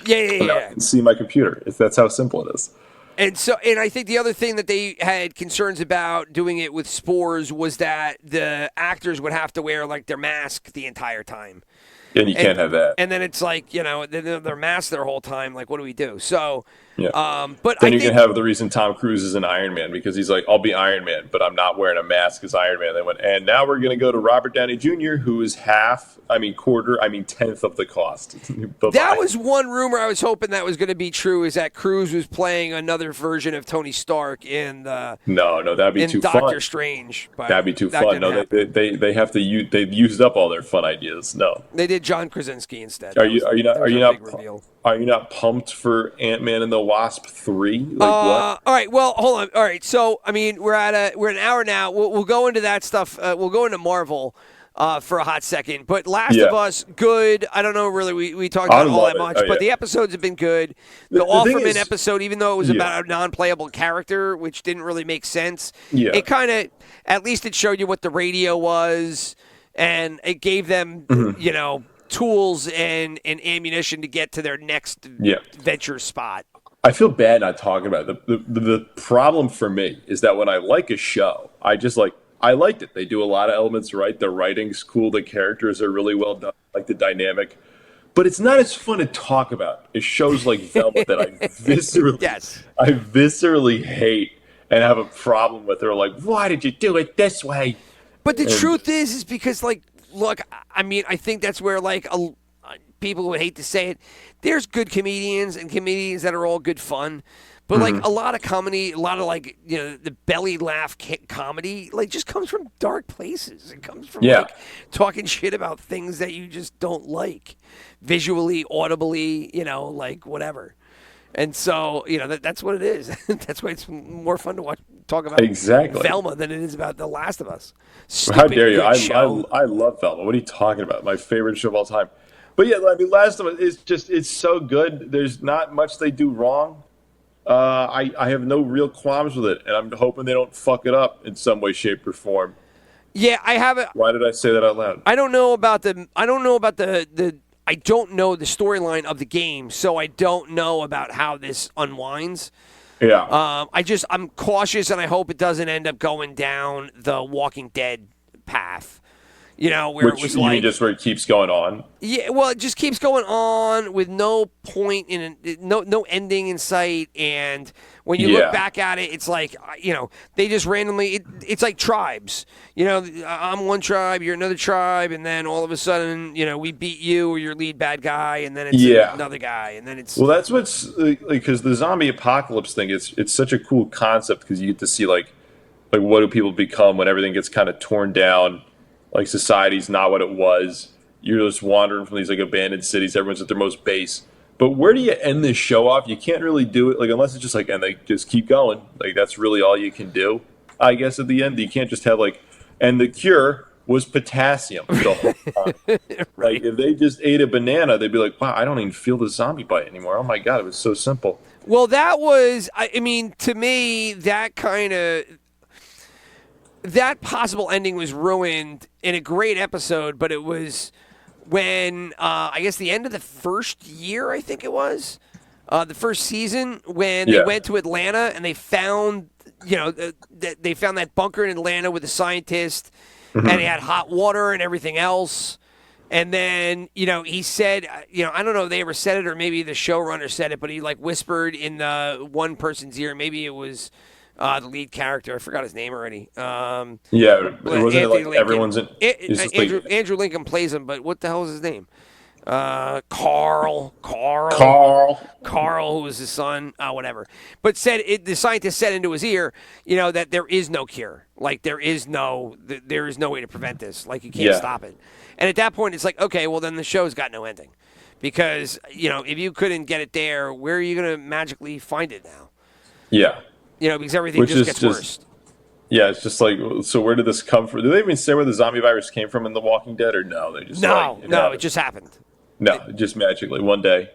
Speaker 5: Yeah.
Speaker 6: I can see my computer. That's how simple it is.
Speaker 5: And I think the other thing that they had concerns about doing it with spores was that the actors would have to wear, their mask the entire time.
Speaker 6: And you can't have that.
Speaker 5: And then it's they're masked their whole time. What do we do? So,
Speaker 6: but then you can have the reason Tom Cruise is an Iron Man, because he's I'll be Iron Man, but I'm not wearing a mask as Iron Man. They went, and now we're going to go to Robert Downey Jr., who is tenth of the cost.
Speaker 5: That was one rumor I was hoping that was going to be true, is that Cruise was playing another version of Tony Stark in the
Speaker 6: No, that'd be too
Speaker 5: Doctor
Speaker 6: fun.
Speaker 5: Doctor Strange. But
Speaker 6: that'd be too fun. No, they have to they've used up all their fun ideas. No,
Speaker 5: they did John Krasinski instead.
Speaker 6: Are you not pumped for Ant-Man and the Wasp 3? What?
Speaker 5: All right, well, hold on. All right, so we're an hour now. We'll go into that stuff. We'll go into Marvel. for a hot second. But Last of Us, good. I don't know, really, we talked about all that much, but the episodes have been good. The Offerman episode, even though it was about a non-playable character, which didn't really make sense, it kind of, at least it showed you what the radio was, and it gave them, tools and ammunition to get to their next venture spot.
Speaker 6: I feel bad not talking about it. The problem for me is that when I like a show, I liked it. They do a lot of elements right. The writing's cool. The characters are really well done. I like the dynamic. But it's not as fun to talk about as shows like Velma that I viscerally hate and have a problem with. They're like, why did you do it this way?
Speaker 5: But the truth is because, look, I mean, I think that's where, people would hate to say it, there's good comedians and comedians that are all good fun. But, a lot of comedy, a lot of, the belly laugh comedy, just comes from dark places. It comes from, talking shit about things that you just don't like. Visually, audibly, whatever. And so, that's what it is. That's why it's more fun to talk about Velma than it is about The Last of Us.
Speaker 6: How dare you? I love Velma. What are you talking about? My favorite show of all time. But, Last of Us is it's so good. There's not much they do wrong. I have no real qualms with it, and I'm hoping they don't fuck it up in some way, shape, or form.
Speaker 5: Yeah, I haven't.
Speaker 6: Why did I say that out loud?
Speaker 5: I don't know about the storyline of the game, so I don't know about how this unwinds.
Speaker 6: Yeah.
Speaker 5: I'm cautious, and I hope it doesn't end up going down the Walking Dead path. Where it was
Speaker 6: just where it keeps going on.
Speaker 5: Yeah, well, it just keeps going on with no point no ending in sight. And when you look back at it, it's like they just randomly. It's like tribes. I'm one tribe, you're another tribe, and then all of a sudden, we beat you or your lead bad guy, and then it's another guy, and then it's.
Speaker 6: Well, that's what's because the zombie apocalypse thing. It's such a cool concept because you get to see like what do people become when everything gets kind of torn down. Like, society's not what it was. You're just wandering from these, abandoned cities. Everyone's at their most base. But where do you end this show off? You can't really do it, unless it's just, and they just keep going. That's really all you can do, I guess, at the end. You can't just have, and the cure was potassium the whole time.
Speaker 5: Right.
Speaker 6: If they just ate a banana, they'd be like, wow, I don't even feel the zombie bite anymore. Oh, my God, it was so simple.
Speaker 5: Well, that was, to me, that kind of... That possible ending was ruined in a great episode, but it was when, I guess, the end of the first year, I think it was, the first season, when they went to Atlanta and they found, they found that bunker in Atlanta with the scientist, and they had hot water and everything else. And then, he said, I don't know if they ever said it or maybe the showrunner said it, but he, whispered in the one person's ear, maybe it was... the lead character, I forgot his name already.
Speaker 6: It wasn't everyone's in.
Speaker 5: Andrew Lincoln plays him, but what the hell is his name? Carl, who was his son, whatever. But the scientist said into his ear, that there is no cure. There is no way to prevent this. You can't stop it. And at that point, it's okay, well then the show's got no ending, because if you couldn't get it there, where are you going to magically find it now?
Speaker 6: Yeah.
Speaker 5: Because everything just gets worse.
Speaker 6: Yeah, it's just so where did this come from? Did they even say where the zombie virus came from in The Walking Dead, or no? They just
Speaker 5: it just happened.
Speaker 6: No, just magically one day.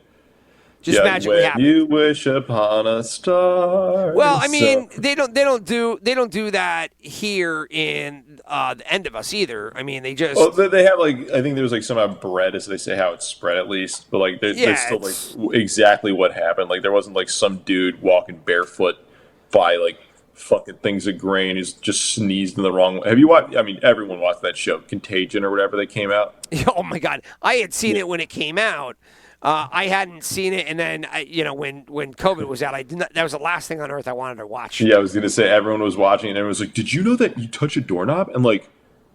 Speaker 5: Just magically happened.
Speaker 6: You wish upon a star.
Speaker 5: Well, they don't do that here in The End of Us either. They just.
Speaker 6: Well, they have I think there's somehow bread, as they say how it's spread at least, but there's still exactly what happened. There wasn't some dude walking barefoot by fucking things of grain is just sneezed in the wrong way. Have you watched? Everyone watched that show, Contagion or whatever that came out.
Speaker 5: Oh my God, I had seen it when it came out. I hadn't seen it, and then when COVID was out, I did not. That was the last thing on earth I wanted to watch.
Speaker 6: Yeah, I was gonna say everyone was watching, and everyone was like, "Did you know that you touch a doorknob and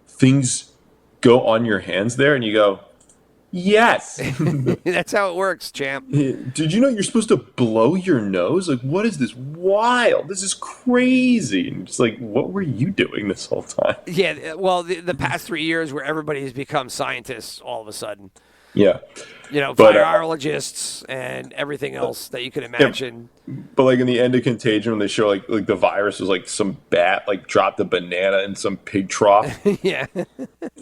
Speaker 6: things go on your hands there?" And you go, "Yes."
Speaker 5: That's how it works, champ.
Speaker 6: Did you know you're supposed to blow your nose? What is this? Wild. This is crazy. And just what were you doing this whole time?
Speaker 5: Yeah, well, the past 3 years where everybody has become scientists all of a sudden.
Speaker 6: Yeah.
Speaker 5: Virologists and everything else that you could imagine.
Speaker 6: Yeah, but in the end of Contagion, when they show the virus was some bat dropped a banana in some pig trough.
Speaker 5: Yeah.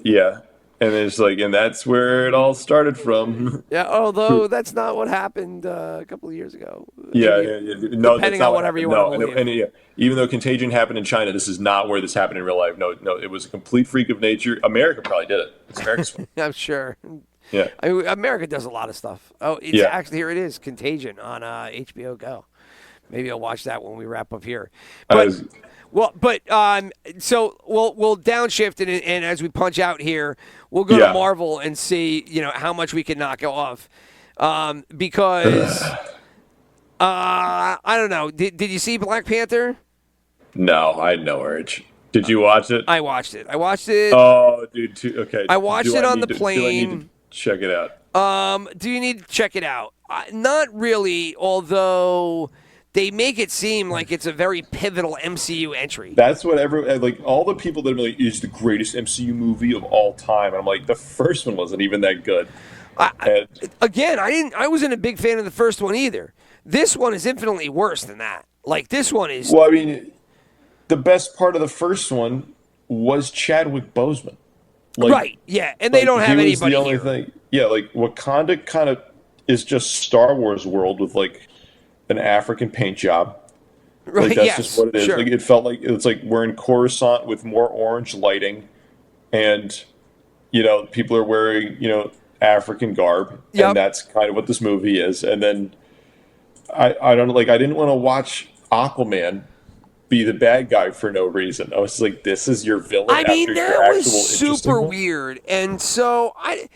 Speaker 6: Yeah. And it's like, and that's where it all started from.
Speaker 5: Yeah, although that's not what happened a couple of years ago.
Speaker 6: Yeah. No,
Speaker 5: depending
Speaker 6: that's not
Speaker 5: on
Speaker 6: what
Speaker 5: whatever
Speaker 6: happened.
Speaker 5: you
Speaker 6: No,
Speaker 5: want to believe.
Speaker 6: and yeah, even though Contagion happened in China, this is not where this happened in real life. No, it was a complete freak of nature. America probably did it. It's America's fault.
Speaker 5: I'm sure.
Speaker 6: Yeah.
Speaker 5: I mean, America does a lot of stuff. Oh, it's actually, here it is, Contagion on HBO Go. Maybe I'll watch that when we wrap up here. But so we'll downshift and as we punch out here, we'll go to Marvel and see how much we can knock off. Because I don't know. Did you see Black Panther?
Speaker 6: No, I had no urge. Did you watch it?
Speaker 5: I watched it.
Speaker 6: Oh, dude. Okay.
Speaker 5: I watched it on the plane.
Speaker 6: Do I need to check it out?
Speaker 5: Do you need to check it out? Not really, although they make it seem like it's a very pivotal MCU entry.
Speaker 6: That's what all the people that are like, it's the greatest MCU movie of all time. And I'm like, the first one wasn't even that good.
Speaker 5: I wasn't a big fan of the first one either. This one is infinitely worse than that. Like, this one is...
Speaker 6: Well, I mean, the best part of the first one was Chadwick Boseman.
Speaker 5: Right, yeah, and they don't have anybody
Speaker 6: the only
Speaker 5: here.
Speaker 6: Thing. Yeah, like, Wakanda kind of is just Star Wars world with, like, an African paint job.
Speaker 5: Right,
Speaker 6: like, that's just what it is.
Speaker 5: Sure.
Speaker 6: Like, it felt like it's like we're in Coruscant with more orange lighting, and, people are wearing, African garb, and that's kind of what this movie is. And then I don't I didn't want to watch Aquaman be the bad guy for no reason. I was like, this is your villain.
Speaker 5: I mean,
Speaker 6: after
Speaker 5: that
Speaker 6: your
Speaker 5: was
Speaker 6: actual
Speaker 5: super weird, and so I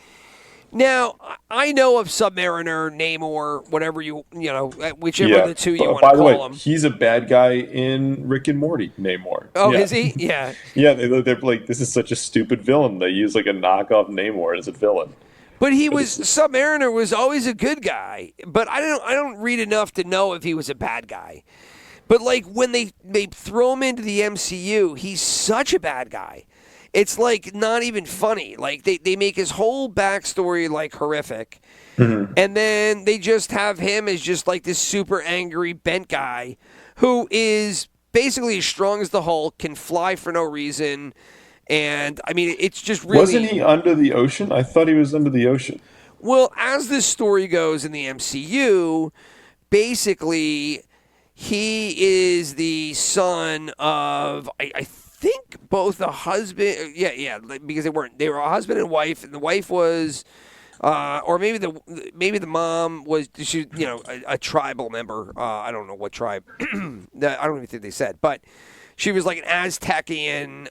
Speaker 5: know of Submariner, Namor, whatever whichever of the two you want to call him.
Speaker 6: He's a bad guy in Rick and Morty. Namor.
Speaker 5: Oh, is he? Yeah.
Speaker 6: Yeah, they're like, this is such a stupid villain. They use like a knockoff Namor as a villain.
Speaker 5: But Submariner was always a good guy. But I don't read enough to know if he was a bad guy. But like when they throw him into the MCU, he's such a bad guy. It's like not even funny. Like they make his whole backstory like horrific. Mm-hmm. And then they just have him as just like this super angry bent guy who is basically as strong as the Hulk, can fly for no reason. And, I mean, it's just really...
Speaker 6: Wasn't he under the ocean? I thought he was under the ocean.
Speaker 5: Well, as this story goes in the MCU, basically, he is the son of, I think, both a husband... Yeah, because they were a husband and wife, and the wife was... or maybe the mom was a tribal member. I don't know what tribe. I don't even think they said, but... She was like an Aztecian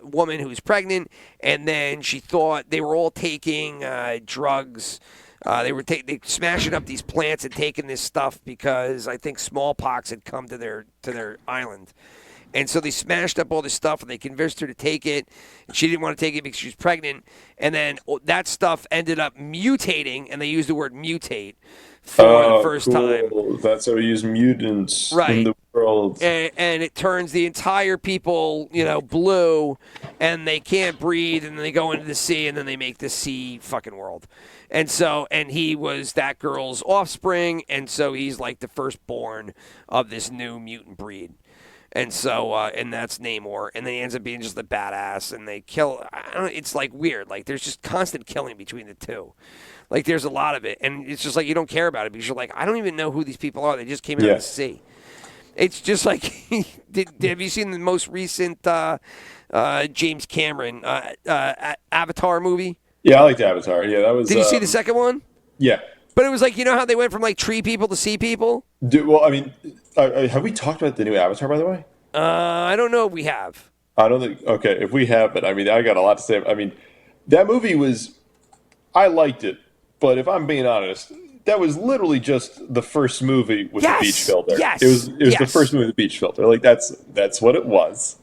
Speaker 5: woman who was pregnant, and then she thought they were all taking drugs. They smashing up these plants and taking this stuff because I think smallpox had come to their island. And so they smashed up all this stuff, and they convinced her to take it. And she didn't want to take it because she was pregnant. And then that stuff ended up mutating, and they used the word mutate for the first time.
Speaker 6: That's how we use mutants in the world.
Speaker 5: And it turns the entire people, blue, and they can't breathe, and then they go into the sea, and then they make the sea fucking world. And he was that girl's offspring, and so he's like the firstborn of this new mutant breed. And so, and that's Namor, and then he ends up being just a badass, and they kill. It's like weird. Like there's just constant killing between the two. Like there's a lot of it, and it's just like you don't care about it because you're like, I don't even know who these people are. They just came out of the sea. It's just like, have you seen the most recent James Cameron Avatar movie?
Speaker 6: Yeah, I liked Avatar. Yeah, that was.
Speaker 5: Did you see the second one?
Speaker 6: Yeah.
Speaker 5: But it was like, how they went from like tree people to sea people?
Speaker 6: Well, I mean, have we talked about the new Avatar, by the way?
Speaker 5: I don't know if we have.
Speaker 6: I don't think. Okay, if we have, but I mean, I got a lot to say. I mean, that movie was. I liked it, but if I'm being honest, that was literally just the first movie with the beach filter.
Speaker 5: Yes.
Speaker 6: It was the first movie with the beach filter. Like that's what it was.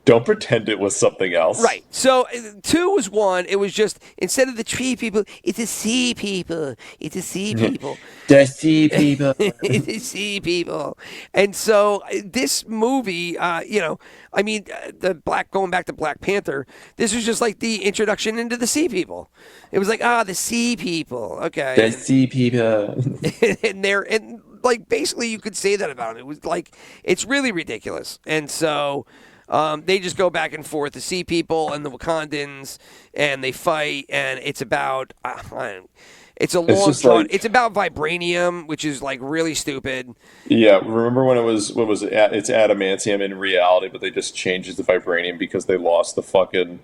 Speaker 6: Don't pretend it was something else.
Speaker 5: Right. So 2 was 1. It was just, instead of the tree people, it's a sea people. It's a sea people.
Speaker 6: The sea people.
Speaker 5: It's a sea people. And so this movie, going back to Black Panther, this was just like the introduction into the sea people. It was like, the sea people. Okay.
Speaker 6: The sea people.
Speaker 5: and like basically you could say that about them. It was like, it's really ridiculous. And so... They just go back and forth, the Sea People and the Wakandans, and they fight, and it's about it's a long drawn. It's about vibranium, which is like really stupid.
Speaker 6: Yeah, remember when it's adamantium in reality, but they just changed it to vibranium because they lost the fucking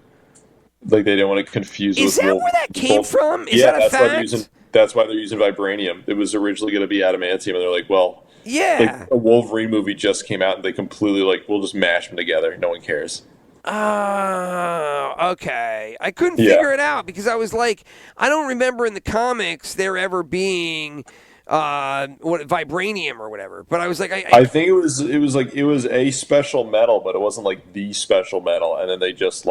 Speaker 6: they didn't want to confuse.
Speaker 5: Is that where that came from? Is that a fact?
Speaker 6: That's why they're using vibranium. It was originally going to be adamantium, and they're like, well,
Speaker 5: yeah,
Speaker 6: a Wolverine movie just came out, and they completely we'll just mash them together. No one cares.
Speaker 5: Oh, okay. I couldn't figure it out because I was like, I don't remember in the comics there ever being vibranium or whatever. But I was like,
Speaker 6: I think it was a special metal, but it wasn't like the special metal. And then they just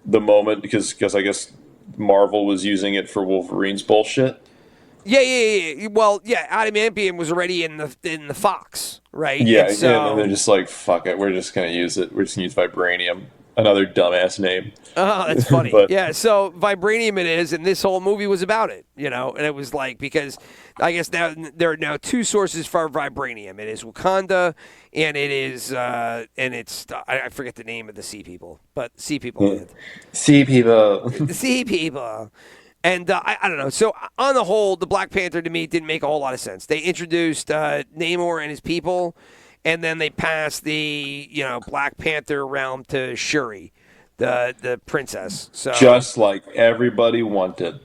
Speaker 6: the moment because I guess Marvel was using it for Wolverine's bullshit.
Speaker 5: Yeah. Well, adamantium was already in the Fox, right?
Speaker 6: Yeah, and they're just like, fuck it, we're just gonna use it. We're just gonna use vibranium, another dumbass name.
Speaker 5: Oh, that's funny. Yeah, so vibranium it is, and this whole movie was about it, and it was because I guess now there are now two sources for vibranium. It is Wakanda, and it is I forget the name of the Sea People, but Sea People.
Speaker 6: Sea People.
Speaker 5: Sea People. And I don't know. So on the whole, the Black Panther to me didn't make a whole lot of sense. They introduced Namor and his people, and then they passed the Black Panther realm to Shuri, the princess. So
Speaker 6: just like everybody wanted.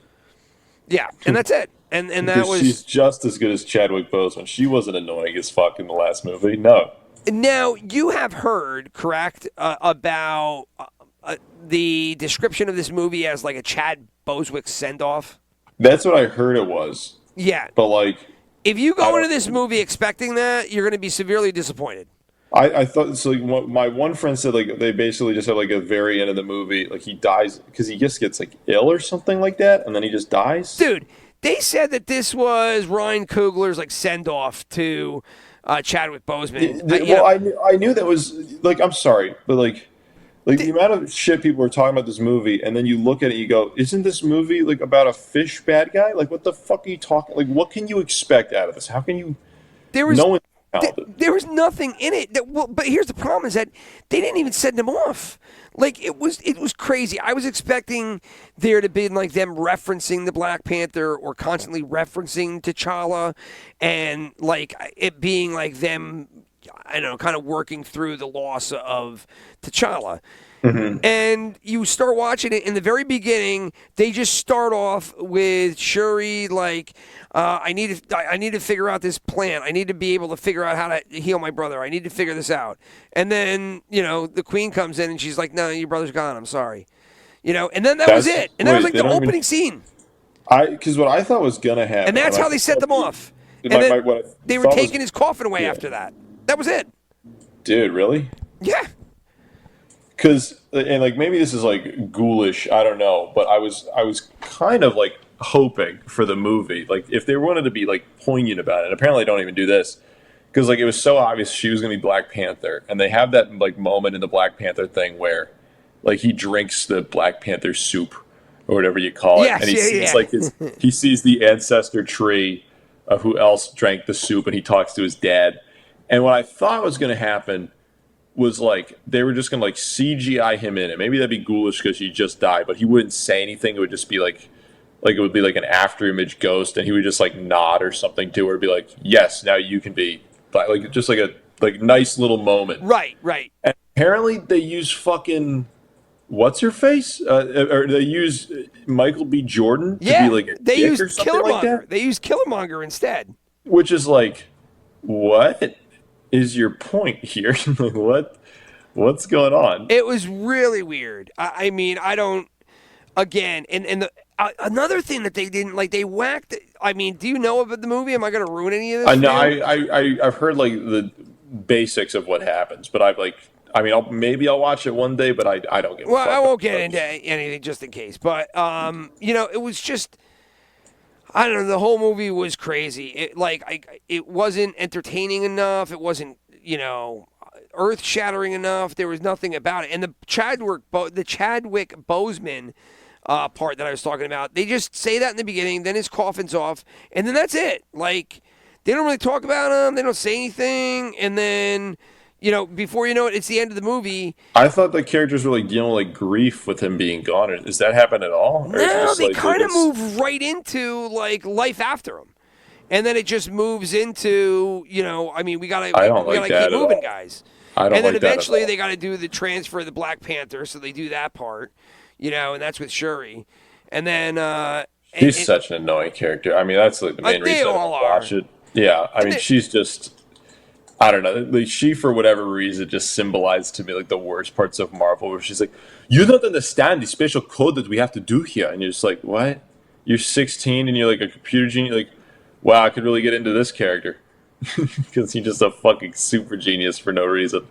Speaker 5: Yeah, and that's it. And that was
Speaker 6: she's just as good as Chadwick Boseman. She wasn't annoying as fuck in the last movie. No.
Speaker 5: Now you have heard, correct, about the description of this movie as like a Chad Boswick send-off?
Speaker 6: That's what I heard it was.
Speaker 5: Yeah.
Speaker 6: But
Speaker 5: if you go into this movie expecting that, you're going to be severely disappointed.
Speaker 6: I thought so. My one friend said they basically just had at the very end of the movie, he dies because he just gets ill or something like that, and then he just dies.
Speaker 5: Dude, they said that this was Ryan Coogler's send-off to Chadwick Boseman.
Speaker 6: I knew that was I'm sorry, but the amount of shit people were talking about this movie, and then you look at it and you go, isn't this movie about a fish bad guy? What the fuck are you talking? What can you expect out of this? How can you? There was
Speaker 5: nothing in it. But here's the problem: is that they didn't even send him off. It was crazy. I was expecting there to be them referencing the Black Panther or constantly referencing T'Challa, and it being them. I don't know, kind of working through the loss of T'Challa. Mm-hmm. And you start watching it in the very beginning, they just start off with Shuri I need to figure out this plan. I need to be able to figure out how to heal my brother. I need to figure this out. And then, the queen comes in and she's like, no, your brother's gone. I'm sorry. And then that was it. And that was the opening scene.
Speaker 6: Because what I thought was going to happen.
Speaker 5: And that's how they set them off. And then they were taking his coffin away after that. That was it.
Speaker 6: Dude, really?
Speaker 5: Yeah.
Speaker 6: Because, maybe this is ghoulish, I don't know, but I was kind of hoping for the movie, if they wanted to be poignant about it, and apparently they don't even do this, because it was so obvious she was going to be Black Panther, and they have that moment in the Black Panther thing where he drinks the Black Panther soup, or whatever you call it, and he sees he sees the ancestor tree of who else drank the soup, and he talks to his dad. And what I thought was going to happen was they were just going to CGI him in it. Maybe that'd be ghoulish because he just died, but he wouldn't say anything. It would just be it would be an after image ghost, and he would just nod or something to her, be yes, now you can be just a nice little moment.
Speaker 5: Right.
Speaker 6: And apparently they use fucking what's her face, or they use Michael B. Jordan to be
Speaker 5: they used
Speaker 6: Killermonger.
Speaker 5: They used Killermonger instead,
Speaker 6: which is what is your point here? What's going on?
Speaker 5: It was really weird. I mean, I don't. Again, and another thing that they didn't they whacked. I mean, do you know about the movie? Am I going to ruin any of this?
Speaker 6: No, I've heard the basics of what happens, but maybe I'll watch it one day, but I don't give a fuck.
Speaker 5: I won't get into anything just in case. But it was just. I don't know. The whole movie was crazy. It wasn't entertaining enough. It wasn't, earth-shattering enough. There was nothing about it. And the Chadwick Boseman part that I was talking about, they just say that in the beginning, then his coffin's off, and then that's it. They don't really talk about him. They don't say anything, and then, before you know it, it's the end of the movie.
Speaker 6: I thought the characters were like dealing with like grief with him being gone. Does that happen at all? Or
Speaker 5: No, they
Speaker 6: like,
Speaker 5: kind of move right into like life after him, and then it just moves into we gotta keep moving, guys.
Speaker 6: I don't.
Speaker 5: And then
Speaker 6: like
Speaker 5: eventually they got to do the transfer of the Black Panther, so they do that part, and that's with Shuri, and then
Speaker 6: she's such an annoying character. I mean, that's like the main reason I watch it. Yeah, I mean, she's just. I don't know. Like, she, for whatever reason, just symbolized to me like the worst parts of Marvel, where she's like, "You don't understand the special code that we have to do here," and you're just like, "What? You're 16 and you're like a computer genius? Like, wow, I could really get into this character because he's just a fucking super genius for no reason.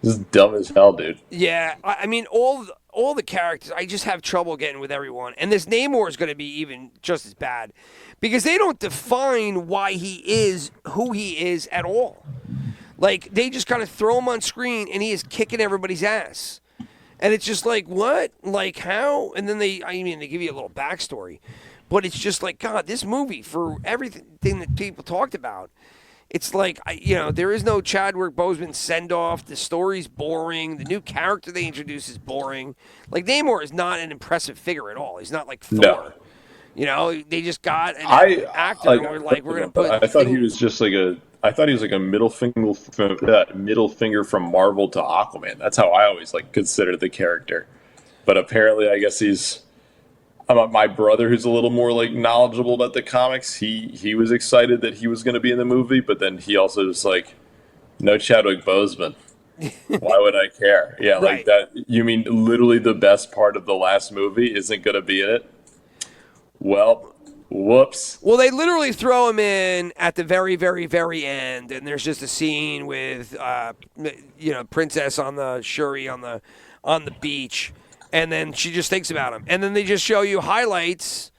Speaker 6: Just dumb as hell, dude."
Speaker 5: Yeah, I mean, all the characters, I just have trouble getting with everyone, and this Namor is going to be even just as bad. Because they don't define why he is who he is at all. Like, they just kind of throw him on screen, and he is kicking everybody's ass. And it's just like, what? Like, how? And then they give you a little backstory. But it's just like, God, this movie, for everything that people talked about, it's like, there is no Chadwick Boseman send-off. The story's boring. The new character they introduce is boring. Like, Namor is not an impressive figure at all. He's not like Thor. No. They just got an actor, and we're like, we're gonna put.
Speaker 6: I thought he was just like a middle finger from Marvel to Aquaman. That's how I always like considered the character. But apparently, I guess he's. My brother, who's a little more like knowledgeable about the comics, he was excited that he was going to be in the movie, but then he also just like, no Chadwick Boseman. Why would I care? Yeah,
Speaker 5: right.
Speaker 6: Like that. You mean literally the best part of the last movie isn't going to be in it? Well, whoops.
Speaker 5: Well, they literally throw him in at the very, very, very end, and there's just a scene with, Princess on the Shuri on the beach, and then she just thinks about him, and then they just show you highlights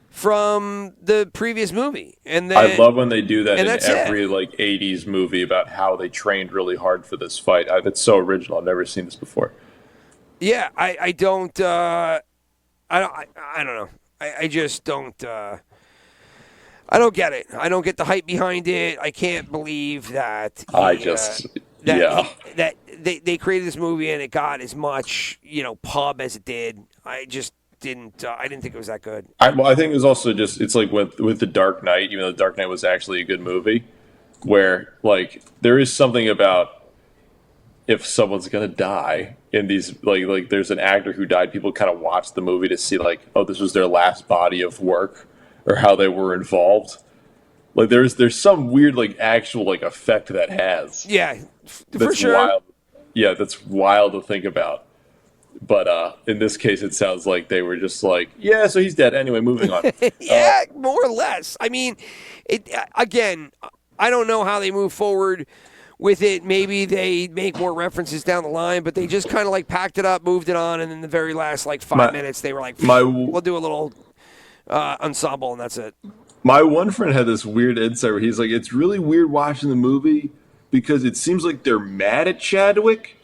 Speaker 5: from the previous movie, and then
Speaker 6: I love when they do that in every like '80s movie about how they trained really hard for this fight. That's so original. I've never seen this before.
Speaker 5: Yeah, I don't know. I just don't. I don't get it. I don't get the hype behind it. I can't believe that. That they created this movie and it got as much pub as it did. I just didn't. I didn't think it was that good.
Speaker 6: I think it was also just. It's like with The Dark Knight. Even though The Dark Knight was actually a good movie, where like there is something about if someone's gonna die in these like there's an actor who died, people kind of watch the movie to see like, oh, this was their last body of work or how they were involved. Like there's some weird like actual like effect that has.
Speaker 5: Yeah, for sure.
Speaker 6: Wild. Yeah, that's wild to think about. But in this case, it sounds like they were just like, yeah, so he's dead. Anyway, moving on.
Speaker 5: Yeah, more or less. I mean, again, I don't know how they move forward with it. Maybe they make more references down the line, but they just kind of like packed it up, moved it on, and in the very last like 5 minutes, they were like, we'll do a little ensemble, and that's it.
Speaker 6: My one friend had this weird insight where he's like, it's really weird watching the movie because it seems like they're mad at Chadwick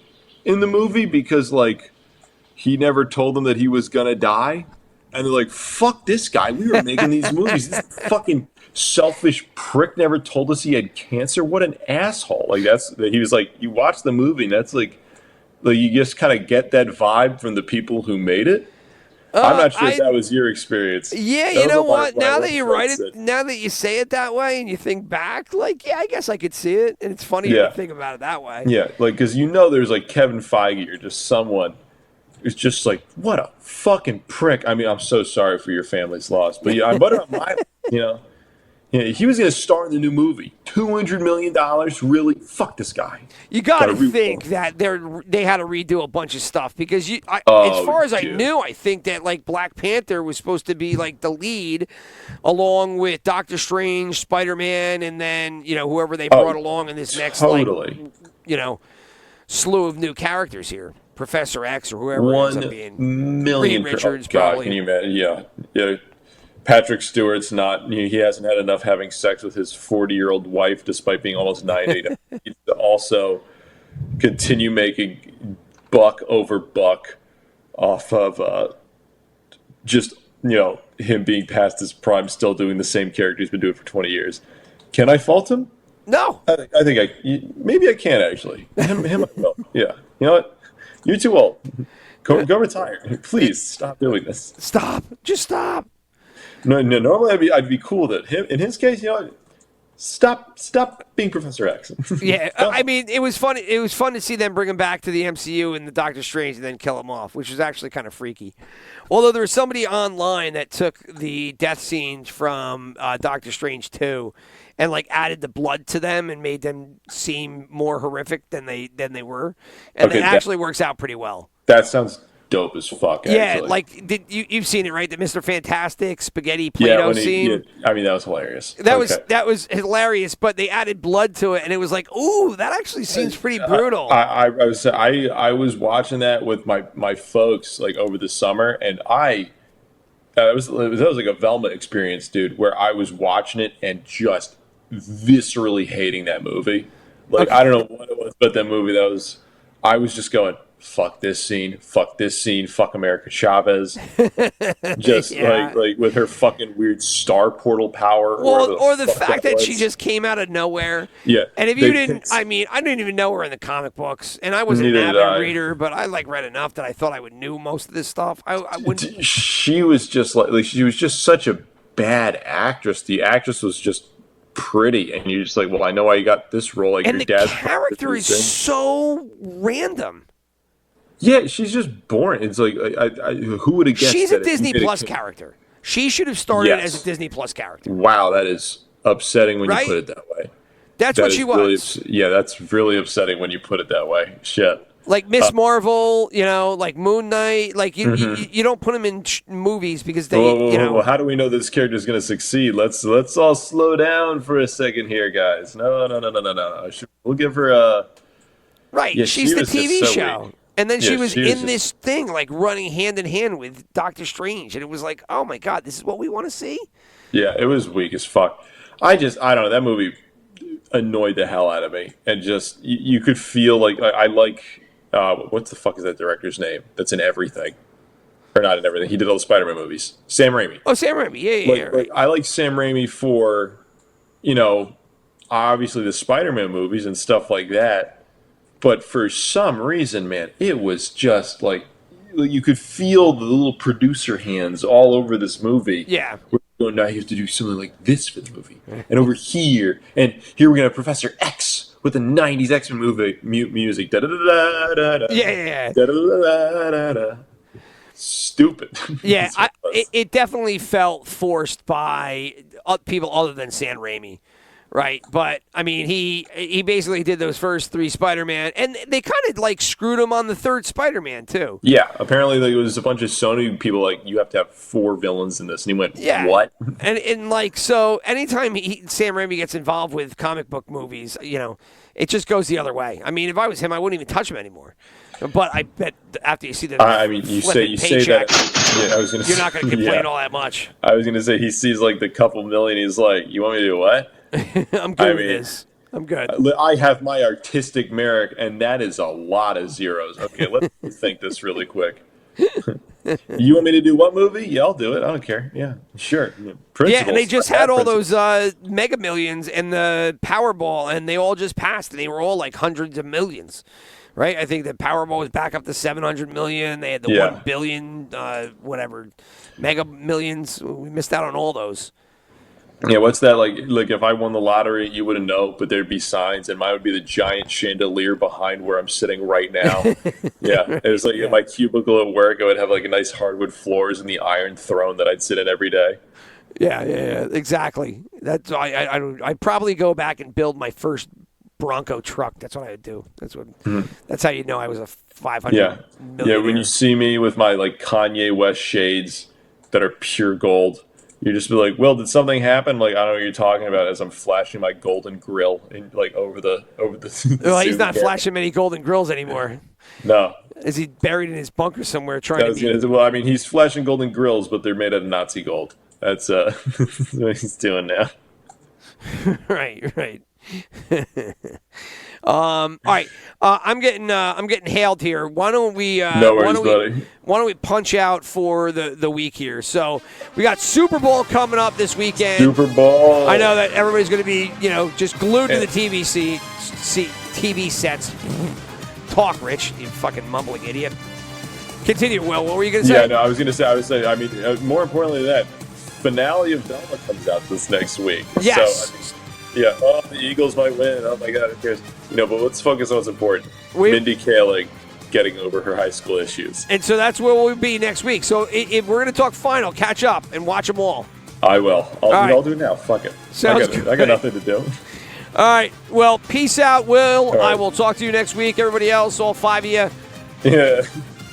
Speaker 6: in the movie because like he never told them that he was gonna die, and they're like, fuck this guy. We were making these movies. This fucking selfish prick never told us he had cancer. What an asshole. Like he was like, you watch the movie and that's like you just kind of get that vibe from the people who made it. I'm not sure if that was your experience.
Speaker 5: Yeah, you know what? Now that you write it, now that you say it that way and you think back, like, yeah, I guess I could see it. And it's funny to think about it that way.
Speaker 6: Yeah, like, because there's like Kevin Feige or just someone who's just like, what a fucking prick. I mean, I'm so sorry for your family's loss. But yeah, he was going to star in the new movie. $200 million? Really? Fuck this guy.
Speaker 5: You got to think that they had to redo a bunch of stuff because as far as I knew, I think that like Black Panther was supposed to be like the lead along with Doctor Strange, Spider-Man, and then, whoever they brought along in this next slew of new characters here. Professor X or whoever ends up being.
Speaker 6: 1 million.
Speaker 5: Reed Richards,
Speaker 6: God,
Speaker 5: probably.
Speaker 6: Can you imagine? Yeah. Patrick Stewart's he hasn't had enough having sex with his 40-year-old wife despite being almost 90. He needs to also continue making buck over buck off of him being past his prime, still doing the same character he's been doing for 20 years. Can I fault him?
Speaker 5: No.
Speaker 6: Maybe I can actually. Him I will. Yeah. You know what? You're too old. Go retire. Please stop doing this.
Speaker 5: Stop. Just stop.
Speaker 6: No. Normally I'd be cool with it. Him in his case, you know what? Stop being Professor X.
Speaker 5: Yeah, I mean, it was fun. It was fun to see them bring him back to the MCU and the Doctor Strange and then kill him off, which was actually kind of freaky. Although there was somebody online that took the death scenes from Doctor Strange 2 and like added the blood to them and made them seem more horrific than they were, and it actually works out pretty well.
Speaker 6: That sounds dope as fuck.
Speaker 5: Yeah,
Speaker 6: actually.
Speaker 5: like you've seen it, right? The Mr. Fantastic spaghetti Play-Doh scene.
Speaker 6: I mean, that was hilarious.
Speaker 5: That was hilarious, but they added blood to it, and it was like, ooh, that actually seems pretty brutal.
Speaker 6: I was watching that with my folks like over the summer, and that was like a Velma experience, dude, where I was watching it and just viscerally hating that movie. Like I don't know what it was, but that movie I was just going, fuck this scene, fuck America Chavez. Just like with her fucking weird star portal power.
Speaker 5: Or the fact that she just came out of nowhere.
Speaker 6: Yeah.
Speaker 5: And if you didn't, I didn't even know her in the comic books. And I wasn't an avid reader, but I read enough that I thought I would knew most of this stuff. I wouldn't.
Speaker 6: She was just like she was just such a bad actress. The actress was just pretty, and you're just like, well, I know why you got this role. Like,
Speaker 5: and
Speaker 6: your
Speaker 5: the
Speaker 6: dad's
Speaker 5: character is so random.
Speaker 6: Yeah, she's just boring. It's like, who would have guessed?
Speaker 5: She's a Disney Plus character. She should have started as a Disney Plus character.
Speaker 6: Wow, that is upsetting when you put it that way.
Speaker 5: That's what she was.
Speaker 6: Yeah, that's really upsetting when you put it that way. Shit.
Speaker 5: Like Miss Marvel, like Moon Knight, like you don't put them in movies because they,
Speaker 6: Well, how do we know this character is going to succeed? Let's all slow down for a second here, guys. No. We'll give her a.
Speaker 5: Right,
Speaker 6: yeah,
Speaker 5: she's the TV show.
Speaker 6: Weak.
Speaker 5: And then she was in this thing, like running hand in hand with Doctor Strange, and it was like, oh my god, this is what we want to see.
Speaker 6: Yeah, it was weak as fuck. I don't know, that movie annoyed the hell out of me, and just you could feel like I like. What the fuck is that director's name? That's in everything, or not in everything. He did all the Spider-Man movies. Sam Raimi.
Speaker 5: Oh, Sam Raimi. Yeah. Right.
Speaker 6: I like Sam Raimi for, obviously the Spider-Man movies and stuff like that. But for some reason, man, it was just like you could feel the little producer hands all over this movie.
Speaker 5: Yeah.
Speaker 6: Now you have to do something like this for the movie, and over here, and here we're gonna have Professor X. With the 90s X-Men movie music.
Speaker 5: Yeah.
Speaker 6: Stupid.
Speaker 5: Yeah, it definitely felt forced by people other than Sam Raimi, right? But, I mean, he basically did those first 3 Spider-Man, and they kind of, like, screwed him on the 3rd Spider-Man, too.
Speaker 6: Yeah, apparently there was a bunch of Sony people like, you have to have 4 villains in this, and he went, what?
Speaker 5: And like, so anytime Sam Raimi gets involved with comic book movies, it just goes the other way. I mean, if I was him, I wouldn't even touch him anymore. But I bet after you see the
Speaker 6: you say that. Yeah, I was gonna
Speaker 5: you're not going to complain all that much.
Speaker 6: I was going to say he sees like the couple million. He's like, you want me to do what?
Speaker 5: I'm good with this. I'm good.
Speaker 6: I have my artistic merit, and that is a lot of zeros. Okay, let's think this really quick. You want me to do what movie? Yeah, I'll do it. I don't care. Yeah, sure.
Speaker 5: Yeah, and they just had all those Mega Millions and the Powerball, and they all just passed, and they were all like hundreds of millions, right? I think the Powerball was back up to 700 million. They had the 1 billion, Mega Millions. We missed out on all those.
Speaker 6: Yeah, what's that like? Like if I won the lottery, you wouldn't know, but there'd be signs, and mine would be the giant chandelier behind where I'm sitting right now. Yeah, it was like in my cubicle at work, I would have like a nice hardwood floors and the iron throne that I'd sit in every day.
Speaker 5: Yeah, exactly. That's I'd probably go back and build my first Bronco truck. That's what I would do. That's how you know I was a 500.
Speaker 6: Yeah. When you see me with my like Kanye West shades that are pure gold. You just be like, "Well, did something happen?" Like, I don't know what you're talking about. As I'm flashing my golden grill, in, like over the.
Speaker 5: Well, he's not flashing many golden grills anymore.
Speaker 6: No.
Speaker 5: Is he buried in his bunker somewhere trying to?
Speaker 6: Well, I mean, he's flashing golden grills, but they're made out of Nazi gold. That's what he's doing now.
Speaker 5: Right. All right, I'm getting hailed here. Why don't we?
Speaker 6: No worries, buddy.
Speaker 5: Why don't we punch out for the week here? So we got Super Bowl coming up this weekend.
Speaker 6: Super Bowl.
Speaker 5: I know that everybody's going to be just glued to the TV sets. Talk, Rich, you fucking mumbling idiot. Continue, Will. What were you going to say?
Speaker 6: Yeah, no, I was going to say. I mean, more importantly than that, finale of Velma comes out this next week.
Speaker 5: Yes.
Speaker 6: So, I mean, yeah, the Eagles might win. Oh my God, who cares? But let's focus on what's important. Mindy Kaling getting over her high school issues.
Speaker 5: And so that's where we'll be next week. So if we're going to talk final, catch up and watch them all.
Speaker 6: I will. I'll do it now. Fuck it.
Speaker 5: Sounds good.
Speaker 6: I got nothing to do.
Speaker 5: All right. Well, peace out, Will.
Speaker 6: Right.
Speaker 5: I will talk to you next week. Everybody else, all 5 of you.
Speaker 6: Yeah.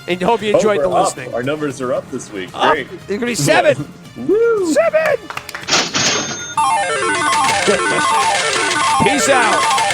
Speaker 5: And hope you enjoyed the
Speaker 6: up.
Speaker 5: listening.
Speaker 6: Our numbers are up this week.
Speaker 5: Up.
Speaker 6: Great.
Speaker 5: There's going to be 7.
Speaker 6: Woo.
Speaker 5: 7. Peace out.